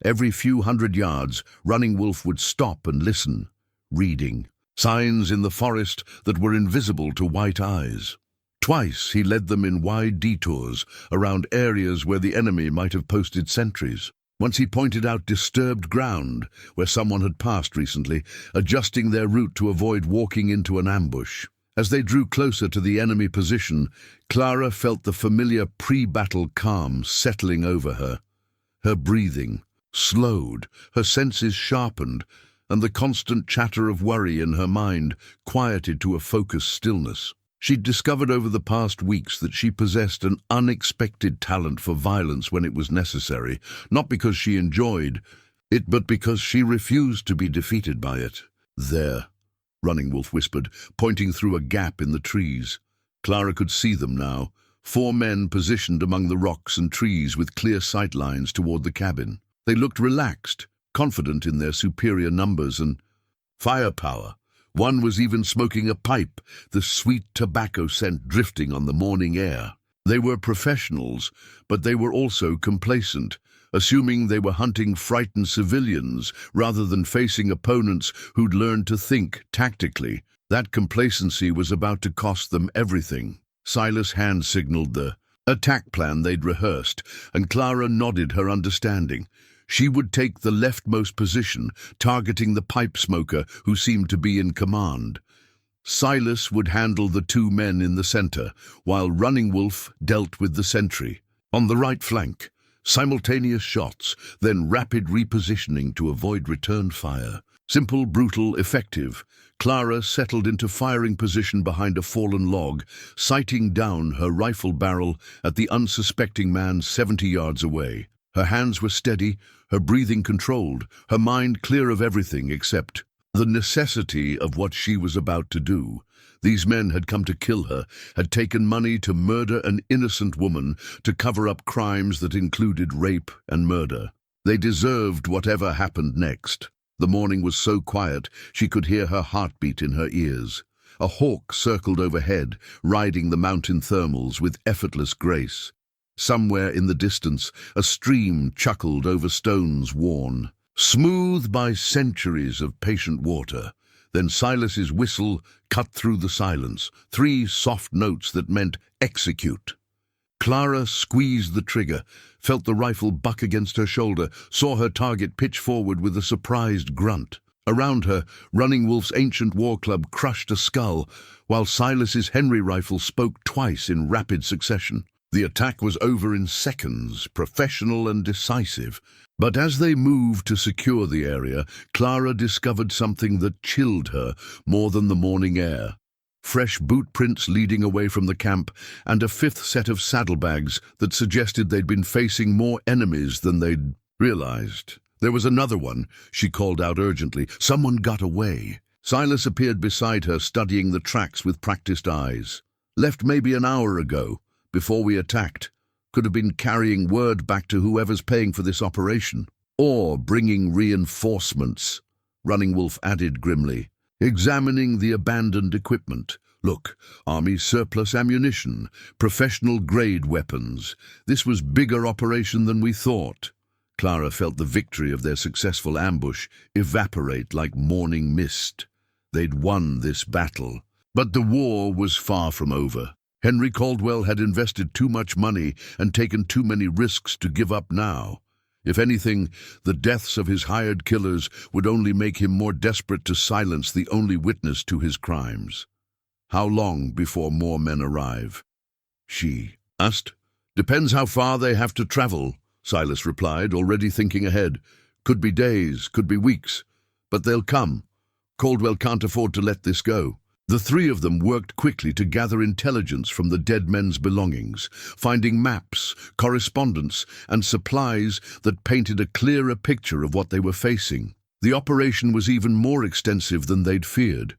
Every few hundred yards, Running Wolf would stop and listen, reading signs in the forest that were invisible to white eyes. Twice he led them in wide detours around areas where the enemy might have posted sentries. Once he pointed out disturbed ground where someone had passed recently, adjusting their route to avoid walking into an ambush. As they drew closer to the enemy position, Clara felt the familiar pre-battle calm settling over her. Her breathing slowed, her senses sharpened, and the constant chatter of worry in her mind quieted to a focused stillness. She'd discovered over the past weeks that she possessed an unexpected talent for violence when it was necessary, not because she enjoyed it, but because she refused to be defeated by it. "There," Running Wolf whispered, pointing through a gap in the trees. Clara could see them now, 4 men positioned among the rocks and trees with clear sight lines toward the cabin. They looked relaxed, confident in their superior numbers and firepower. One was even smoking a pipe, the sweet tobacco scent drifting on the morning air. They were professionals, but they were also complacent, assuming they were hunting frightened civilians rather than facing opponents who'd learned to think tactically. That complacency was about to cost them everything. Silas hand signaled the attack plan they'd rehearsed, and Clara nodded her understanding. She would take the leftmost position, targeting the pipe smoker who seemed to be in command. Silas would handle the 2 men in the center, while Running Wolf dealt with the sentry. On the right flank, simultaneous shots, then rapid repositioning to avoid return fire. Simple, brutal, effective. Clara settled into firing position behind a fallen log, sighting down her rifle barrel at the unsuspecting man 70 yards away. Her hands were steady, her breathing controlled, her mind clear of everything except the necessity of what she was about to do. These men had come to kill her, had taken money to murder an innocent woman, to cover up crimes that included rape and murder. They deserved whatever happened next. The morning was so quiet she could hear her heartbeat in her ears. A hawk circled overhead, riding the mountain thermals with effortless grace. Somewhere in the distance, a stream chuckled over stones worn, smooth by centuries of patient water. Then Silas's whistle cut through the silence, 3 soft notes that meant execute. Clara squeezed the trigger, felt the rifle buck against her shoulder, saw her target pitch forward with a surprised grunt. Around her, Running Wolf's ancient war club crushed a skull, while Silas's Henry rifle spoke twice in rapid succession. The attack was over in seconds, professional and decisive. But as they moved to secure the area, Clara discovered something that chilled her more than the morning air. Fresh boot prints leading away from the camp, and a 5th set of saddlebags that suggested they'd been facing more enemies than they'd realized. There was another one, she called out urgently. Someone got away. Silas appeared beside her, studying the tracks with practiced eyes. Left maybe an hour ago, before we attacked. Could have been carrying word back to whoever's paying for this operation. Or bringing reinforcements, Running Wolf added grimly, examining the abandoned equipment. Look, Army surplus ammunition, professional-grade weapons. This was bigger operation than we thought. Clara felt the victory of their successful ambush evaporate like morning mist. They'd won this battle. But the war was far from over. Henry Caldwell had invested too much money and taken too many risks to give up now. If anything, the deaths of his hired killers would only make him more desperate to silence the only witness to his crimes. How long before more men arrive? She asked. Depends how far they have to travel, Silas replied, already thinking ahead. Could be days, could be weeks. But they'll come. Caldwell can't afford to let this go. The 3 of them worked quickly to gather intelligence from the dead men's belongings, finding maps, correspondence, and supplies that painted a clearer picture of what they were facing. The operation was even more extensive than they'd feared.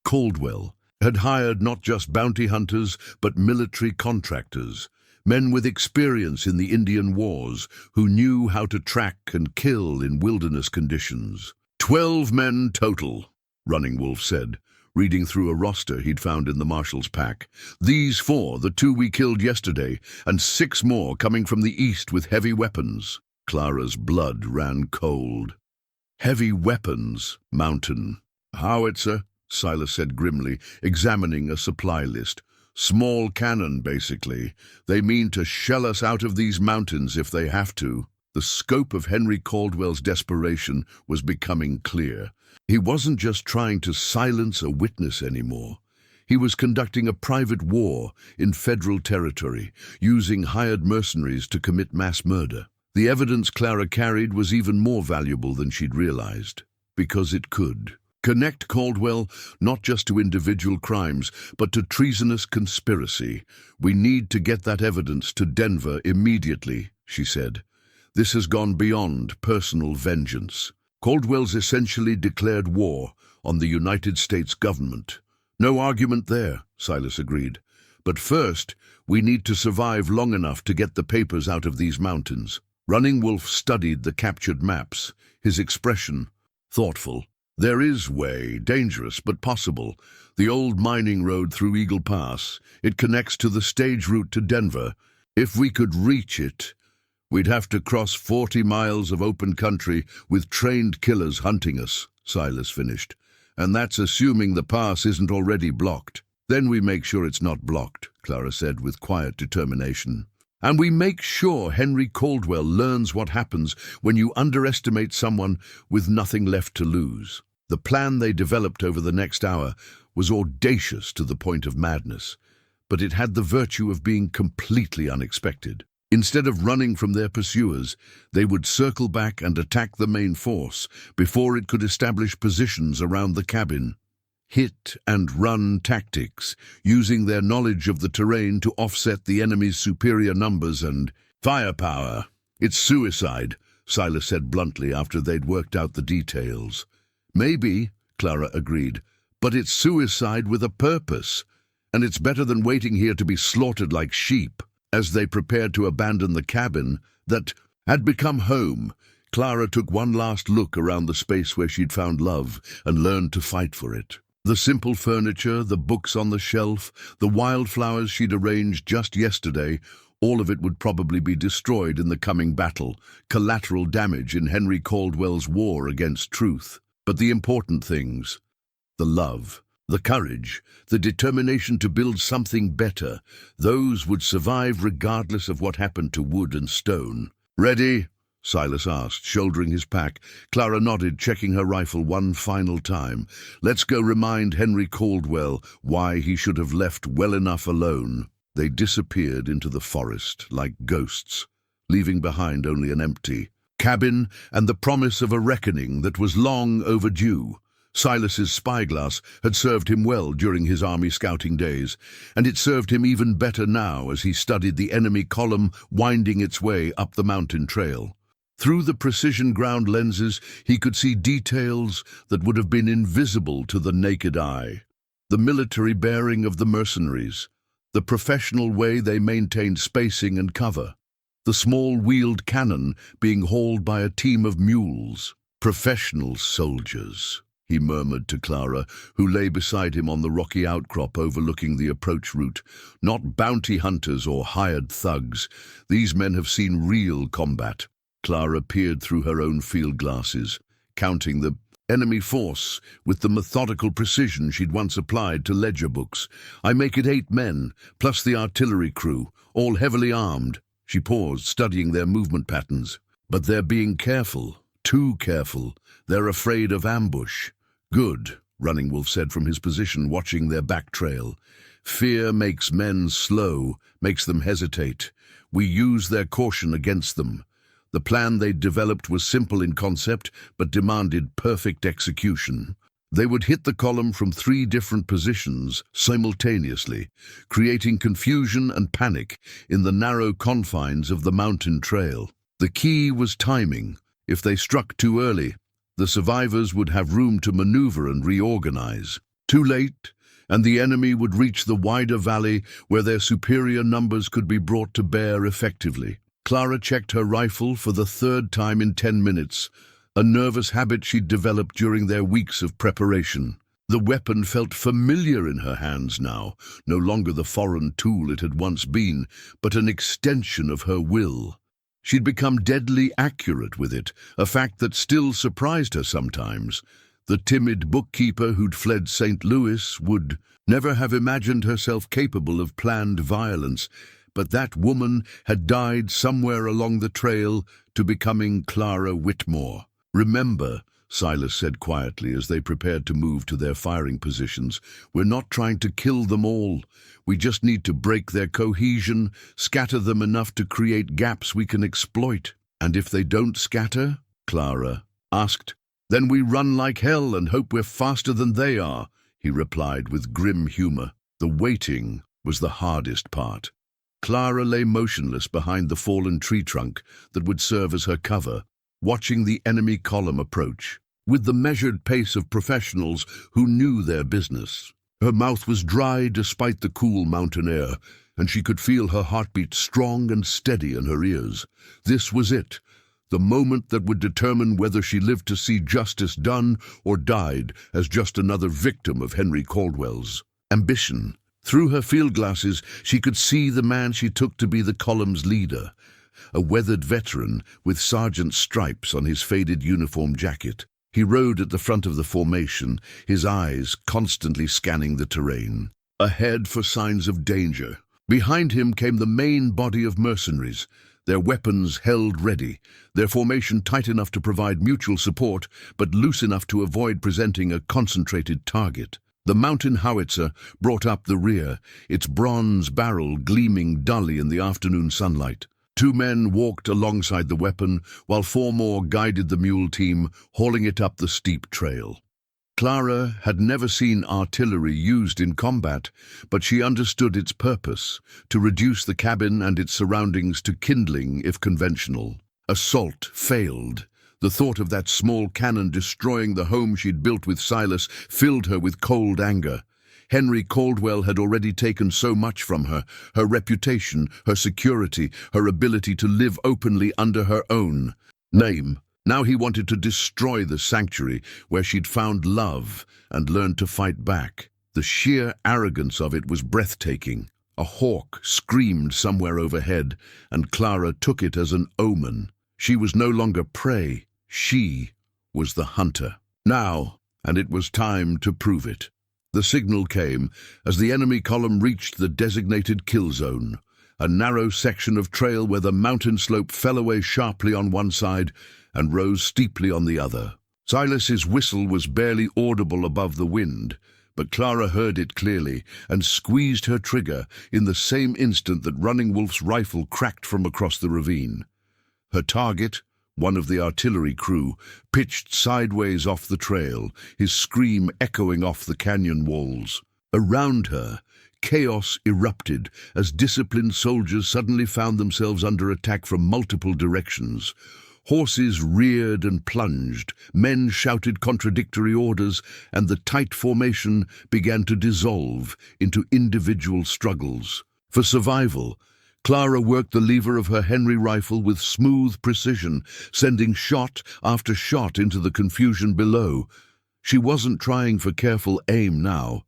Caldwell had hired not just bounty hunters, but military contractors, men with experience in the Indian Wars who knew how to track and kill in wilderness conditions. 12 men total, Running Wolf said, reading through a roster he'd found in the marshal's pack. These 4, the 2 we killed yesterday, and 6 more coming from the east with heavy weapons. Clara's blood ran cold. Heavy weapons, Mountain. Howitzer, Silas said grimly, examining a supply list. Small cannon, basically. They mean to shell us out of these mountains if they have to. The scope of Henry Caldwell's desperation was becoming clear. He wasn't just trying to silence a witness anymore. He was conducting a private war in federal territory, using hired mercenaries to commit mass murder. The evidence Clara carried was even more valuable than she'd realized, because it could connect Caldwell not just to individual crimes, but to treasonous conspiracy. "We need to get that evidence to Denver immediately," she said. "This has gone beyond personal vengeance. Caldwell's essentially declared war on the United States government." "No argument there," Silas agreed. "But first, we need to survive long enough to get the papers out of these mountains." Running Wolf studied the captured maps, his expression thoughtful. "There is way, dangerous but possible. The old mining road through Eagle Pass. It connects to the stage route to Denver. If we could reach it, we'd have to cross 40 miles of open country with trained killers hunting us," Silas finished. "And that's assuming the pass isn't already blocked." "Then we make sure it's not blocked," Clara said with quiet determination. "And we make sure Henry Caldwell learns what happens when you underestimate someone with nothing left to lose." The plan they developed over the next hour was audacious to the point of madness, but it had the virtue of being completely unexpected. Instead of running from their pursuers, they would circle back and attack the main force before it could establish positions around the cabin. Hit-and-run tactics, using their knowledge of the terrain to offset the enemy's superior numbers and firepower. "It's suicide," Silas said bluntly after they'd worked out the details. "Maybe," Clara agreed, "but it's suicide with a purpose, and it's better than waiting here to be slaughtered like sheep." As they prepared to abandon the cabin that had become home, Clara took one last look around the space where she'd found love and learned to fight for it. The simple furniture, the books on the shelf, the wildflowers she'd arranged just yesterday, all of it would probably be destroyed in the coming battle, collateral damage in Henry Caldwell's war against truth. But the important things, the love, the courage, the determination to build something better, those would survive regardless of what happened to wood and stone. "Ready?" Silas asked, shouldering his pack. Clara nodded, checking her rifle one final time. "Let's go remind Henry Caldwell why he should have left well enough alone." They disappeared into the forest like ghosts, leaving behind only an empty cabin and the promise of a reckoning that was long overdue. Silas's spyglass had served him well during his army scouting days, and it served him even better now as he studied the enemy column winding its way up the mountain trail. Through the precision ground lenses, he could see details that would have been invisible to the naked eye. The military bearing of the mercenaries, the professional way they maintained spacing and cover, the small wheeled cannon being hauled by a team of mules. "Professional soldiers," he murmured to Clara, who lay beside him on the rocky outcrop overlooking the approach route. "Not bounty hunters or hired thugs. These men have seen real combat." Clara peered through her own field glasses, counting the enemy force with the methodical precision she'd once applied to ledger books. "I make it 8 men, plus the artillery crew, all heavily armed." She paused, studying their movement patterns. "But they're being careful, too careful. They're afraid of ambush." "Good," Running Wolf said from his position, watching their back trail. "Fear makes men slow, makes them hesitate. We use their caution against them." The plan they'd developed was simple in concept, but demanded perfect execution. They would hit the column from 3 different positions simultaneously, creating confusion and panic in the narrow confines of the mountain trail. The key was timing. If they struck too early, the survivors would have room to maneuver and reorganize. Too late, and the enemy would reach the wider valley where their superior numbers could be brought to bear effectively. Clara checked her rifle for the 3rd time in 10 minutes, a nervous habit she'd developed during their weeks of preparation. The weapon felt familiar in her hands now, no longer the foreign tool it had once been, but an extension of her will. She'd become deadly accurate with it, a fact that still surprised her sometimes. The timid bookkeeper who'd fled St. Louis would never have imagined herself capable of planned violence, but that woman had died somewhere along the trail to becoming Clara Whitmore. Remember, Silas said quietly as they prepared to move to their firing positions. "We're not trying to kill them all. We just need to break their cohesion, scatter them enough to create gaps we can exploit." "And if they don't scatter?" Clara asked. "Then we run like hell and hope we're faster than they are," he replied with grim humor. The waiting was the hardest part. Clara lay motionless behind the fallen tree trunk that would serve as her cover, watching the enemy column approach, with the measured pace of professionals who knew their business. Her mouth was dry despite the cool mountain air, and she could feel her heartbeat strong and steady in her ears. This was it, the moment that would determine whether she lived to see justice done or died as just another victim of Henry Caldwell's ambition. Through her field glasses, she could see the man she took to be the column's leader, a weathered veteran with sergeant's stripes on his faded uniform jacket. He rode at the front of the formation, his eyes constantly scanning the terrain, ahead for signs of danger. Behind him came the main body of mercenaries, their weapons held ready, their formation tight enough to provide mutual support, but loose enough to avoid presenting a concentrated target. The mountain howitzer brought up the rear, its bronze barrel gleaming dully in the afternoon sunlight. 2 men walked alongside the weapon, while 4 more guided the mule team, hauling it up the steep trail. Clara had never seen artillery used in combat, but she understood its purpose, to reduce the cabin and its surroundings to kindling if conventional. Assault failed. The thought of that small cannon destroying the home she'd built with Silas filled her with cold anger. Henry Caldwell had already taken so much from her, her reputation, her security, her ability to live openly under her own name. Now he wanted to destroy the sanctuary where she'd found love and learned to fight back. The sheer arrogance of it was breathtaking. A hawk screamed somewhere overhead, and Clara took it as an omen. She was no longer prey. She was the hunter. Now, and it was time to prove it. The signal came as the enemy column reached the designated kill zone, a narrow section of trail where the mountain slope fell away sharply on one side and rose steeply on the other. Silas's whistle was barely audible above the wind, but Clara heard it clearly and squeezed her trigger in the same instant that Running Wolf's rifle cracked from across the ravine. Her target, one of the artillery crew, pitched sideways off the trail, his scream echoing off the canyon walls. Around her, chaos erupted as disciplined soldiers suddenly found themselves under attack from multiple directions. Horses reared and plunged, men shouted contradictory orders, and the tight formation began to dissolve into individual struggles. For survival, Clara worked the lever of her Henry rifle with smooth precision, sending shot after shot into the confusion below. She wasn't trying for careful aim now.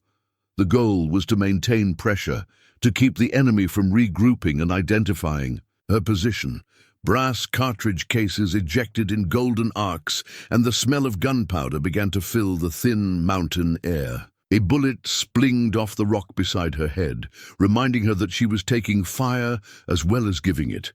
The goal was to maintain pressure, to keep the enemy from regrouping and identifying her position. Brass cartridge cases ejected in golden arcs, and the smell of gunpowder began to fill the thin mountain air. A bullet splinged off the rock beside her head, reminding her that she was taking fire as well as giving it.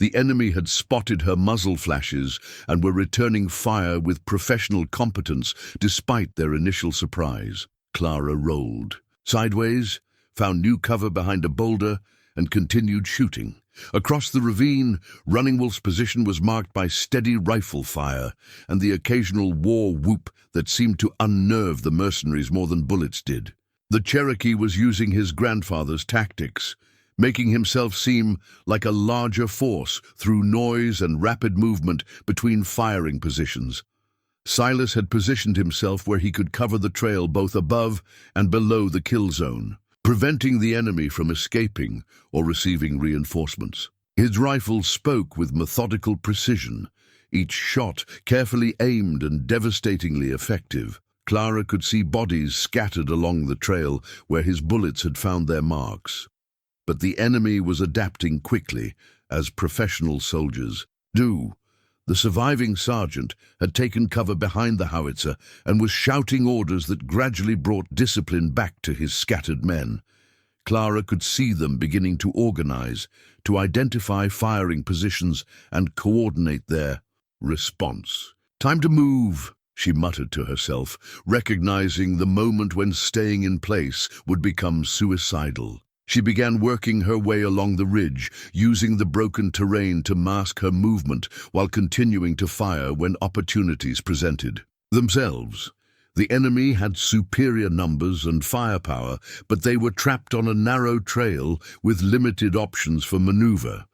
The enemy had spotted her muzzle flashes and were returning fire with professional competence despite their initial surprise. Clara rolled sideways, found new cover behind a boulder, and continued shooting. Across the ravine, Running Wolf's position was marked by steady rifle fire and the occasional war whoop that seemed to unnerve the mercenaries more than bullets did. The Cherokee was using his grandfather's tactics, making himself seem like a larger force through noise and rapid movement between firing positions. Silas had positioned himself where he could cover the trail both above and below the kill zone, preventing the enemy from escaping or receiving reinforcements. His rifle spoke with methodical precision, each shot carefully aimed and devastatingly effective. Clara could see bodies scattered along the trail where his bullets had found their marks. But the enemy was adapting quickly, as professional soldiers do. The surviving sergeant had taken cover behind the howitzer and was shouting orders that gradually brought discipline back to his scattered men. Clara could see them beginning to organize, to identify firing positions and coordinate their response. "Time to move," she muttered to herself, recognizing the moment when staying in place would become suicidal. She began working her way along the ridge, using the broken terrain to mask her movement while continuing to fire when opportunities presented themselves. The enemy had superior numbers and firepower, but they were trapped on a narrow trail with limited options for maneuver.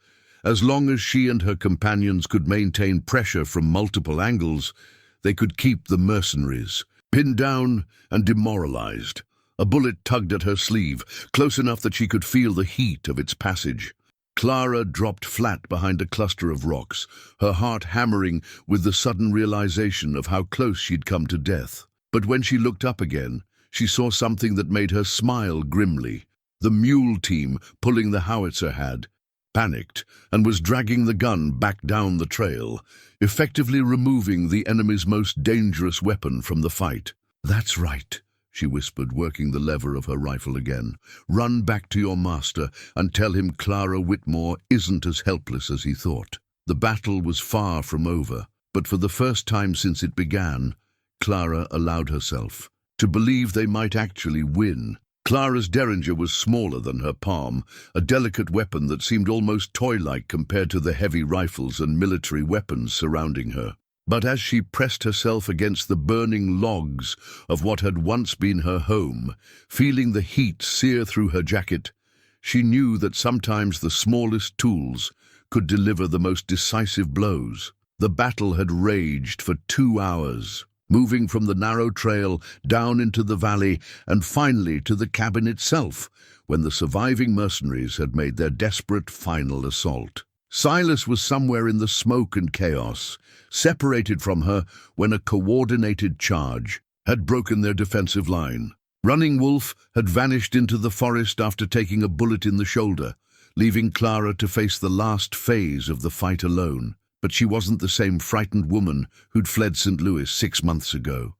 As long as she and her companions could maintain pressure from multiple angles, they could keep the mercenaries pinned down and demoralized. A bullet tugged at her sleeve, close enough that she could feel the heat of its passage. Clara dropped flat behind a cluster of rocks, her heart hammering with the sudden realization of how close she'd come to death. But when she looked up again, she saw something that made her smile grimly. The mule team pulling the howitzer had panicked and was dragging the gun back down the trail, effectively removing the enemy's most dangerous weapon from the fight. "That's right," she whispered, working the lever of her rifle again. "Run back to your master and tell him Clara Whitmore isn't as helpless as he thought." The battle was far from over, but for the first time since it began, Clara allowed herself to believe they might actually win. Clara's derringer was smaller than her palm, a delicate weapon that seemed almost toy-like compared to the heavy rifles and military weapons surrounding her. But as she pressed herself against the burning logs of what had once been her home, feeling the heat sear through her jacket, she knew that sometimes the smallest tools could deliver the most decisive blows. The battle had raged for 2 hours, moving from the narrow trail down into the valley and finally to the cabin itself, when the surviving mercenaries had made their desperate final assault. Silas was somewhere in the smoke and chaos, separated from her when a coordinated charge had broken their defensive line. Running Wolf had vanished into the forest after taking a bullet in the shoulder, leaving Clara to face the last phase of the fight alone. But she wasn't the same frightened woman who'd fled St. Louis 6 months ago.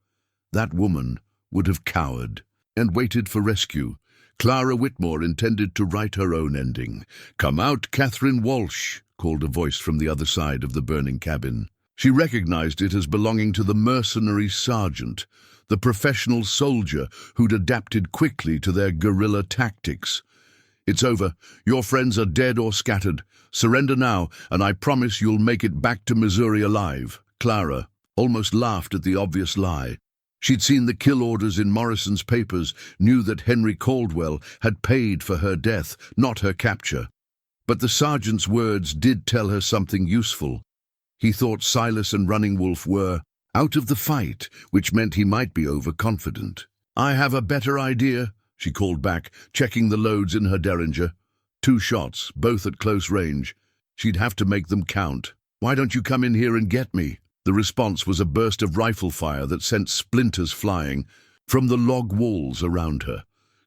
That woman would have cowered and waited for rescue. Clara Whitmore intended to write her own ending. "Come out, Catherine Walsh," called a voice from the other side of the burning cabin. She recognized it as belonging to the mercenary sergeant, the professional soldier who'd adapted quickly to their guerrilla tactics. "It's over. Your friends are dead or scattered. Surrender now, and I promise you'll make it back to Missouri alive." Clara almost laughed at the obvious lie. She'd seen the kill orders in Morrison's papers, knew that Henry Caldwell had paid for her death, not her capture. But the sergeant's words did tell her something useful. He thought Silas and Running Wolf were out of the fight, which meant he might be overconfident. "I have a better idea," she called back, checking the loads in her derringer. 2 shots, both at close range. She'd have to make them count. "Why don't you come in here and get me?" The response was a burst of rifle fire that sent splinters flying from the log walls around her.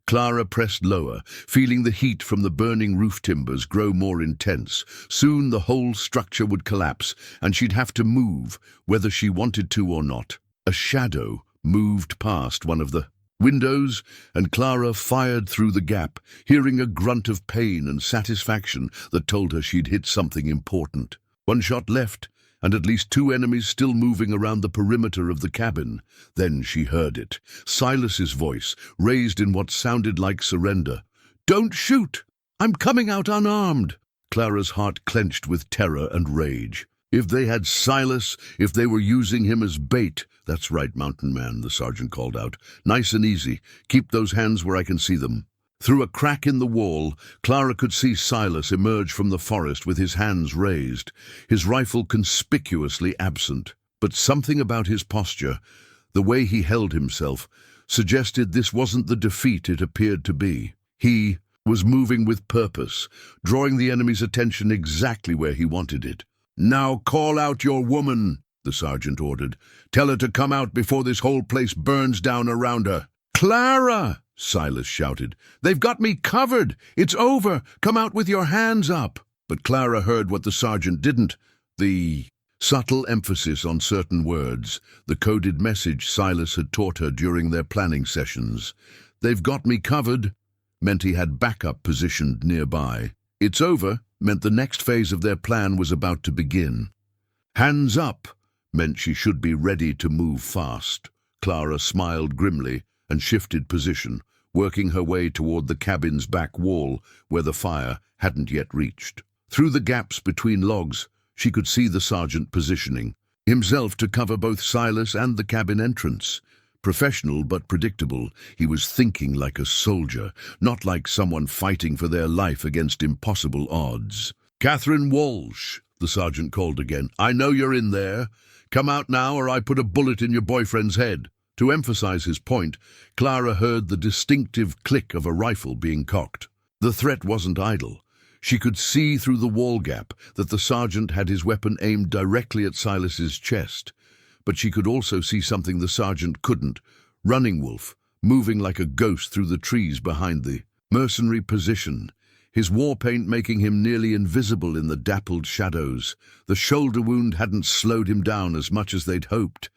Clara pressed lower, feeling the heat from the burning roof timbers grow more intense. Soon the whole structure would collapse, and she'd have to move, whether she wanted to or not. A shadow moved past one of the windows, and Clara fired through the gap, hearing a grunt of pain and satisfaction that told her she'd hit something important. 1 shot left, and at least 2 enemies still moving around the perimeter of the cabin. Then she heard it. Silas's voice, raised in what sounded like surrender. "Don't shoot! I'm coming out unarmed!" Clara's heart clenched with terror and rage. If they had Silas, if they were using him as bait— "That's right, mountain man," the sergeant called out. "Nice and easy. Keep those hands where I can see them." Through a crack in the wall, Clara could see Silas emerge from the forest with his hands raised, his rifle conspicuously absent. But something about his posture, the way he held himself, suggested this wasn't the defeat it appeared to be. He was moving with purpose, drawing the enemy's attention exactly where he wanted it. "Now call out your woman," the sergeant ordered. "Tell her to come out before this whole place burns down around her." "Clara!" Silas shouted. "They've got me covered! It's over! Come out with your hands up!" But Clara heard what the sergeant didn't. The subtle emphasis on certain words, the coded message Silas had taught her during their planning sessions. "They've got me covered" meant he had backup positioned nearby. "It's over" meant the next phase of their plan was about to begin. "Hands up" meant she should be ready to move fast. Clara smiled grimly and shifted position, working her way toward the cabin's back wall where the fire hadn't yet reached. Through the gaps between logs, she could see the sergeant positioning himself to cover both Silas and the cabin entrance. Professional but predictable, he was thinking like a soldier, not like someone fighting for their life against impossible odds. "Catherine Walsh," the sergeant called again. "I know you're in there. Come out now or I put a bullet in your boyfriend's head." To emphasize his point, Clara heard the distinctive click of a rifle being cocked. The threat wasn't idle. She could see through the wall gap that the sergeant had his weapon aimed directly at Silas's chest. But she could also see something the sergeant couldn't: Running Wolf, moving like a ghost through the trees behind the mercenary position, his war paint making him nearly invisible in the dappled shadows. The shoulder wound hadn't slowed him down as much as they'd hoped.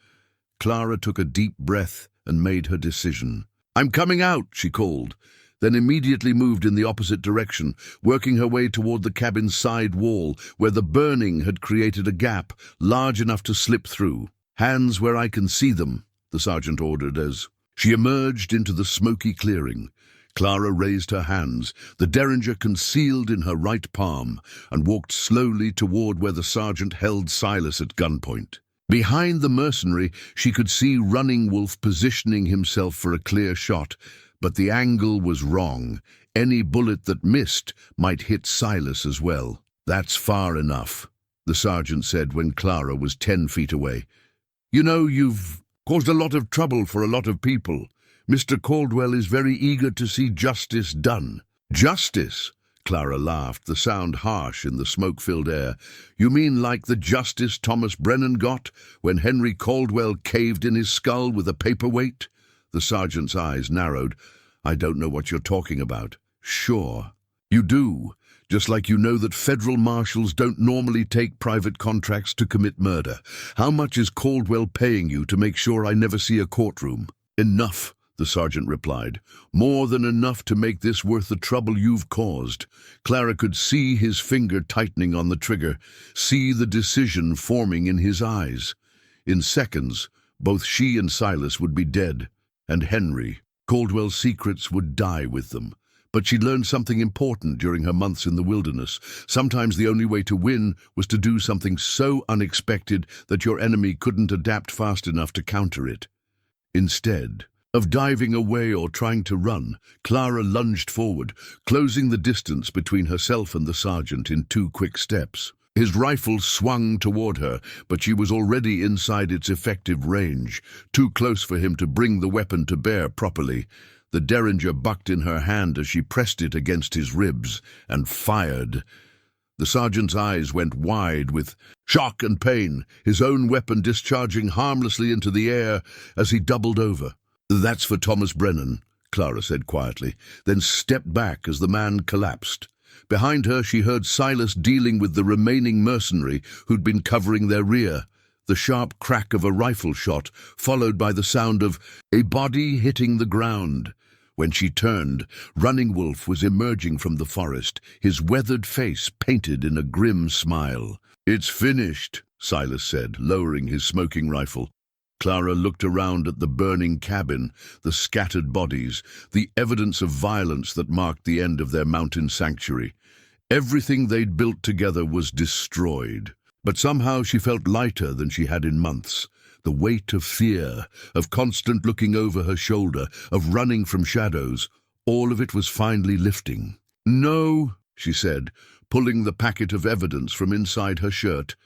Clara took a deep breath and made her decision. "I'm coming out," she called, then immediately moved in the opposite direction, working her way toward the cabin's side wall, where the burning had created a gap large enough to slip through. "Hands where I can see them," the sergeant ordered as she emerged into the smoky clearing. Clara raised her hands, the derringer concealed in her right palm, and walked slowly toward where the sergeant held Silas at gunpoint. Behind the mercenary, she could see Running Wolf positioning himself for a clear shot, but the angle was wrong. Any bullet that missed might hit Silas as well. "That's far enough," the sergeant said when Clara was 10 feet away. "You know, you've caused a lot of trouble for a lot of people. Mr. Caldwell is very eager to see justice done." "Justice?" Clara laughed, the sound harsh in the smoke-filled air. "You mean like the justice Thomas Brennan got when Henry Caldwell caved in his skull with a paperweight?" The sergeant's eyes narrowed. "I don't know what you're talking about." "Sure, you do. Just like you know that federal marshals don't normally take private contracts to commit murder. How much is Caldwell paying you to make sure I never see a courtroom?" "Enough," the sergeant replied. "More than enough to make this worth the trouble you've caused." Clara could see his finger tightening on the trigger, see the decision forming in his eyes. In seconds, both she and Silas would be dead, and Henry, Caldwell's secrets, would die with them. But she'd learned something important during her months in the wilderness. Sometimes the only way to win was to do something so unexpected that your enemy couldn't adapt fast enough to counter it. Instead of diving away or trying to run, Clara lunged forward, closing the distance between herself and the sergeant in 2 quick steps. His rifle swung toward her, but she was already inside its effective range, too close for him to bring the weapon to bear properly. The derringer bucked in her hand as she pressed it against his ribs and fired. The sergeant's eyes went wide with shock and pain, his own weapon discharging harmlessly into the air as he doubled over. "That's for Thomas Brennan," Clara said quietly, then stepped back as the man collapsed. Behind her, she heard Silas dealing with the remaining mercenary who'd been covering their rear. The sharp crack of a rifle shot, followed by the sound of a body hitting the ground. When she turned, Running Wolf was emerging from the forest, his weathered face painted in a grim smile. "It's finished," Silas said, lowering his smoking rifle. Clara looked around at the burning cabin, the scattered bodies, the evidence of violence that marked the end of their mountain sanctuary. Everything they'd built together was destroyed. But somehow she felt lighter than she had in months. The weight of fear, of constant looking over her shoulder, of running from shadows, all of it was finally lifting. "No," she said, pulling the packet of evidence from inside her shirt.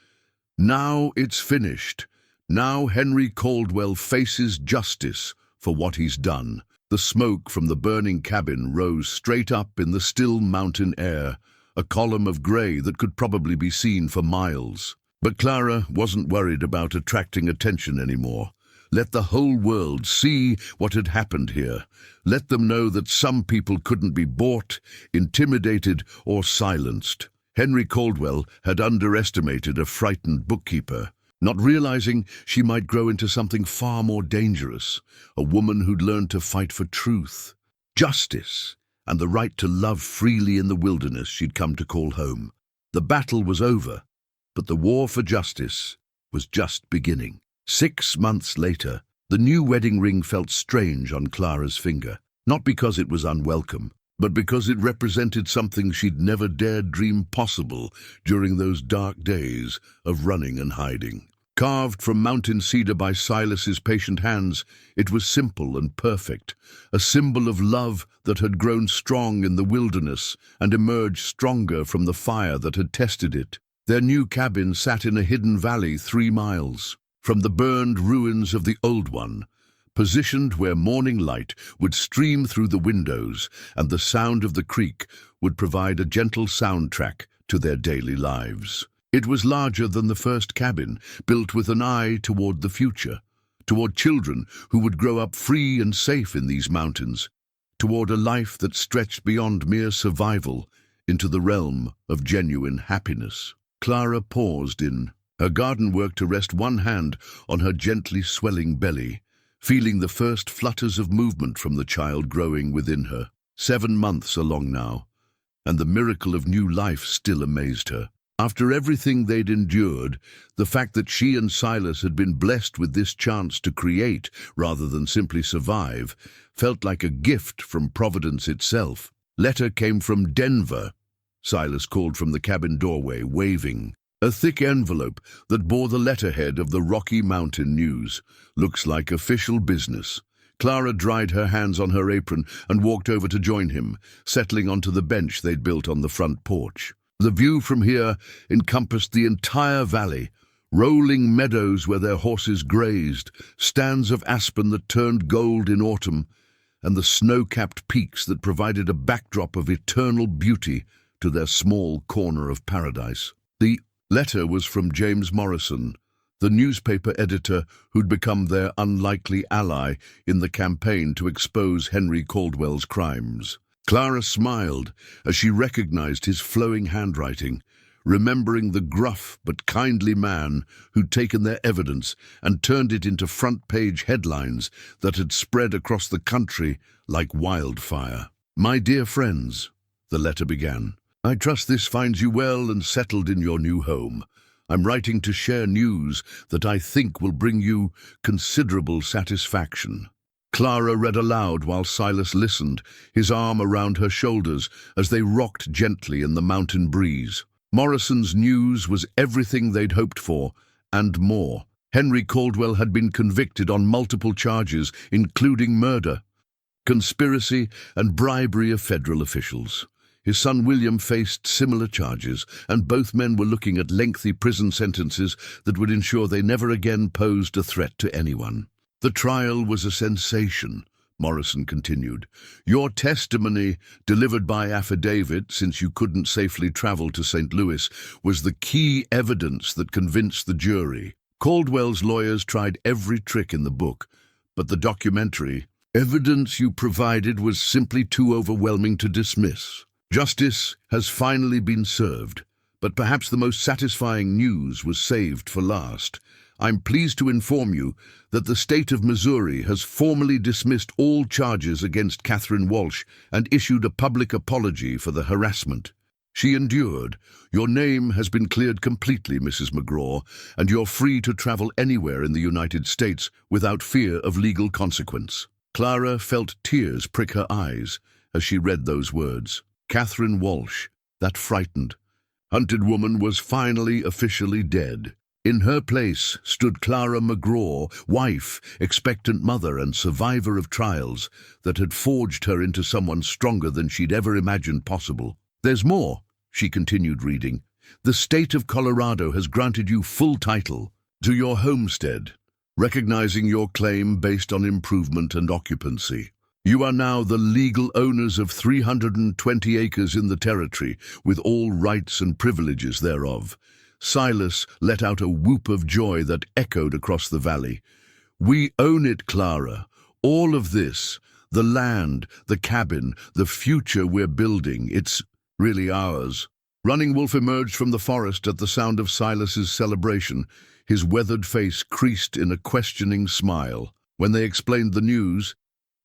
"Now it's finished. Now Henry Caldwell faces justice for what he's done." The smoke from the burning cabin rose straight up in the still mountain air, a column of grey that could probably be seen for miles. But Clara wasn't worried about attracting attention anymore. Let the whole world see what had happened here. Let them know that some people couldn't be bought, intimidated, or silenced. Henry Caldwell had underestimated a frightened bookkeeper, not realizing she might grow into something far more dangerous, a woman who'd learned to fight for truth, justice, and the right to love freely in the wilderness she'd come to call home. The battle was over, but the war for justice was just beginning. 6 months later, the new wedding ring felt strange on Clara's finger, not because it was unwelcome, but because it represented something she'd never dared dream possible during those dark days of running and hiding. Carved from mountain cedar by Silas's patient hands, it was simple and perfect, a symbol of love that had grown strong in the wilderness and emerged stronger from the fire that had tested it. Their new cabin sat in a hidden valley 3 miles from the burned ruins of the old one, positioned where morning light would stream through the windows and the sound of the creek would provide a gentle soundtrack to their daily lives. It was larger than the first cabin, built with an eye toward the future, toward children who would grow up free and safe in these mountains, toward a life that stretched beyond mere survival into the realm of genuine happiness. Clara paused in her garden work to rest one hand on her gently swelling belly, feeling the first flutters of movement from the child growing within her. 7 months along now, and the miracle of new life still amazed her. After everything they'd endured, the fact that she and Silas had been blessed with this chance to create rather than simply survive felt like a gift from Providence itself. Letter came from Denver, Silas called from the cabin doorway, waving. A thick envelope that bore the letterhead of the Rocky Mountain News. Looks like official business. Clara dried her hands on her apron and walked over to join him, settling onto the bench they'd built on the front porch. The view from here encompassed the entire valley, rolling meadows where their horses grazed, stands of aspen that turned gold in autumn, and the snow-capped peaks that provided a backdrop of eternal beauty to their small corner of paradise. The letter was from James Morrison, the newspaper editor who'd become their unlikely ally in the campaign to expose Henry Caldwell's crimes. Clara smiled as she recognized his flowing handwriting, remembering the gruff but kindly man who'd taken their evidence and turned it into front-page headlines that had spread across the country like wildfire. "My dear friends," the letter began, "I trust this finds you well and settled in your new home. I'm writing to share news that I think will bring you considerable satisfaction." Clara read aloud while Silas listened, his arm around her shoulders as they rocked gently in the mountain breeze. Morrison's news was everything they'd hoped for, and more. Henry Caldwell had been convicted on multiple charges, including murder, conspiracy, and bribery of federal officials. His son William faced similar charges, and both men were looking at lengthy prison sentences that would ensure they never again posed a threat to anyone. "The trial was a sensation," Morrison continued. "Your testimony, delivered by affidavit since you couldn't safely travel to St. Louis, was the key evidence that convinced the jury. Caldwell's lawyers tried every trick in the book, but the documentary evidence you provided was simply too overwhelming to dismiss. Justice has finally been served, but perhaps the most satisfying news was saved for last. I'm pleased to inform you that the state of Missouri has formally dismissed all charges against Catherine Walsh and issued a public apology for the harassment she endured. Your name has been cleared completely, Mrs. McGraw, and you're free to travel anywhere in the United States without fear of legal consequence." Clara felt tears prick her eyes as she read those words. Catherine Walsh, that frightened, hunted woman, was finally officially dead. In her place stood Clara McGraw, wife, expectant mother, and survivor of trials that had forged her into someone stronger than she'd ever imagined possible. "There's more," she continued reading. "The state of Colorado has granted you full title to your homestead, recognizing your claim based on improvement and occupancy. You are now the legal owners of 320 acres in the territory, with all rights and privileges thereof." Silas let out a whoop of joy that echoed across the valley. "We own it, Clara. All of this, the land, the cabin, the future we're building, it's really ours." Running Wolf emerged from the forest at the sound of Silas's celebration, his weathered face creased in a questioning smile. When they explained the news,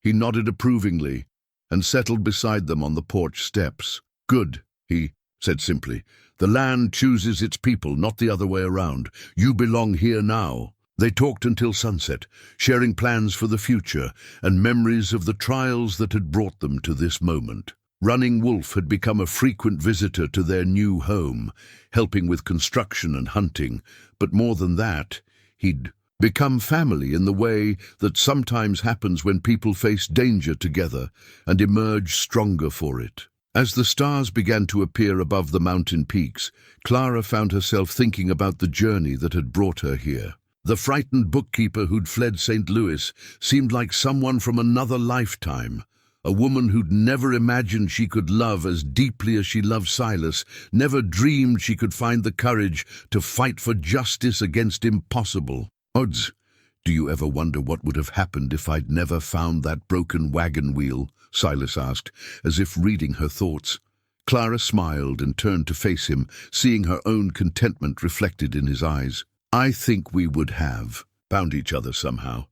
he nodded approvingly and settled beside them on the porch steps. "Good," he said simply. "The land chooses its people, not the other way around. You belong here now." They talked until sunset, sharing plans for the future and memories of the trials that had brought them to this moment. Running Wolf had become a frequent visitor to their new home, helping with construction and hunting, but more than that, he'd become family in the way that sometimes happens when people face danger together and emerge stronger for it. As the stars began to appear above the mountain peaks, Clara found herself thinking about the journey that had brought her here. The frightened bookkeeper who'd fled St. Louis seemed like someone from another lifetime. A woman who'd never imagined she could love as deeply as she loved Silas, never dreamed she could find the courage to fight for justice against impossible odds. "Do you ever wonder what would have happened if I'd never found that broken wagon wheel?" Silas asked, as if reading her thoughts. Clara smiled and turned to face him, seeing her own contentment reflected in his eyes. "I think we would have found each other somehow.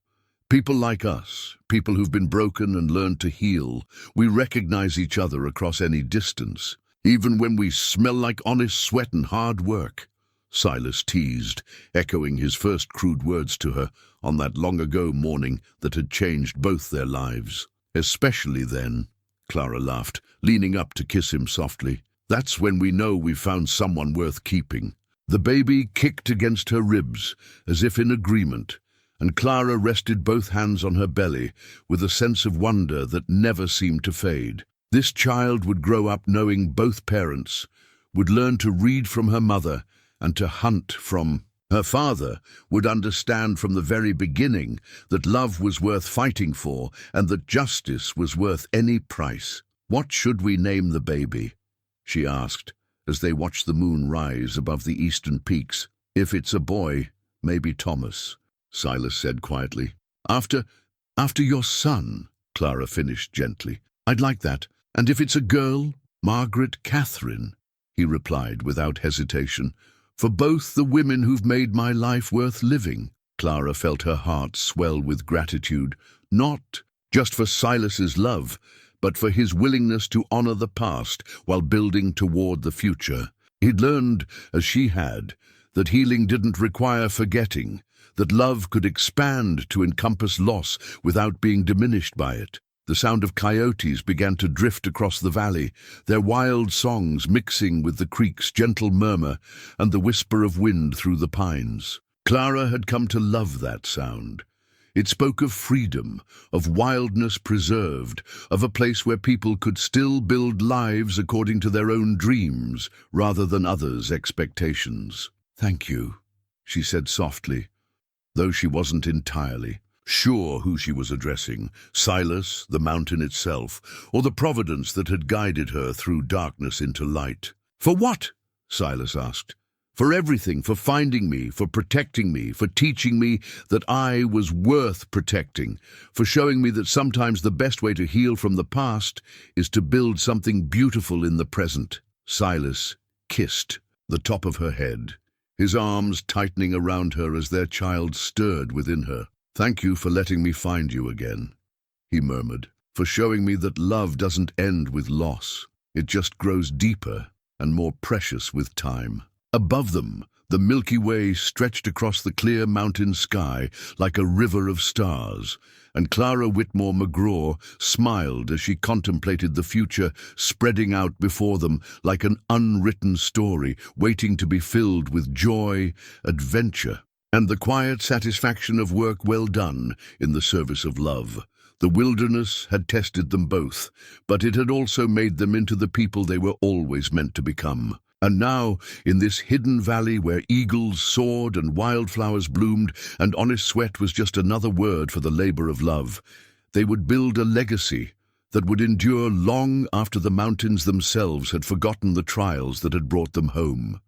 People like us, people who've been broken and learned to heal, we recognize each other across any distance, even when we smell like honest sweat and hard work," Silas teased, echoing his first crude words to her on that long-ago morning that had changed both their lives. "Especially then," Clara laughed, leaning up to kiss him softly. "That's when we know we've found someone worth keeping." The baby kicked against her ribs, as if in agreement, and Clara rested both hands on her belly with a sense of wonder that never seemed to fade. This child would grow up knowing both parents, would learn to read from her mother and to hunt from her father, would understand from the very beginning that love was worth fighting for and that justice was worth any price. "What should we name the baby?" she asked, as they watched the moon rise above the eastern peaks. "If it's a boy, maybe Thomas," Silas said quietly. After your son," Clara finished gently. "I'd like that. And if it's a girl, Margaret Catherine," he replied without hesitation. "For both the women who've made my life worth living." Clara felt her heart swell with gratitude, not just for Silas's love, but for his willingness to honor the past while building toward the future. He'd learned, as she had, that healing didn't require forgetting, that love could expand to encompass loss without being diminished by it. The sound of coyotes began to drift across the valley, their wild songs mixing with the creek's gentle murmur and the whisper of wind through the pines. Clara had come to love that sound. It spoke of freedom, of wildness preserved, of a place where people could still build lives according to their own dreams rather than others' expectations. "Thank you," she said softly, though she wasn't entirely sure who she was addressing, Silas, the mountain itself, or the providence that had guided her through darkness into light. "For what?" Silas asked. "For everything, for finding me, for protecting me, for teaching me that I was worth protecting, for showing me that sometimes the best way to heal from the past is to build something beautiful in the present." Silas kissed the top of her head, his arms tightening around her as their child stirred within her. "Thank you for letting me find you again," he murmured, "for showing me that love doesn't end with loss. It just grows deeper and more precious with time." Above them, the Milky Way stretched across the clear mountain sky like a river of stars, and Clara Whitmore McGraw smiled as she contemplated the future spreading out before them like an unwritten story, waiting to be filled with joy, adventure, and the quiet satisfaction of work well done in the service of love. The wilderness had tested them both, but it had also made them into the people they were always meant to become. And now, in this hidden valley where eagles soared and wildflowers bloomed and honest sweat was just another word for the labor of love, they would build a legacy that would endure long after the mountains themselves had forgotten the trials that had brought them home.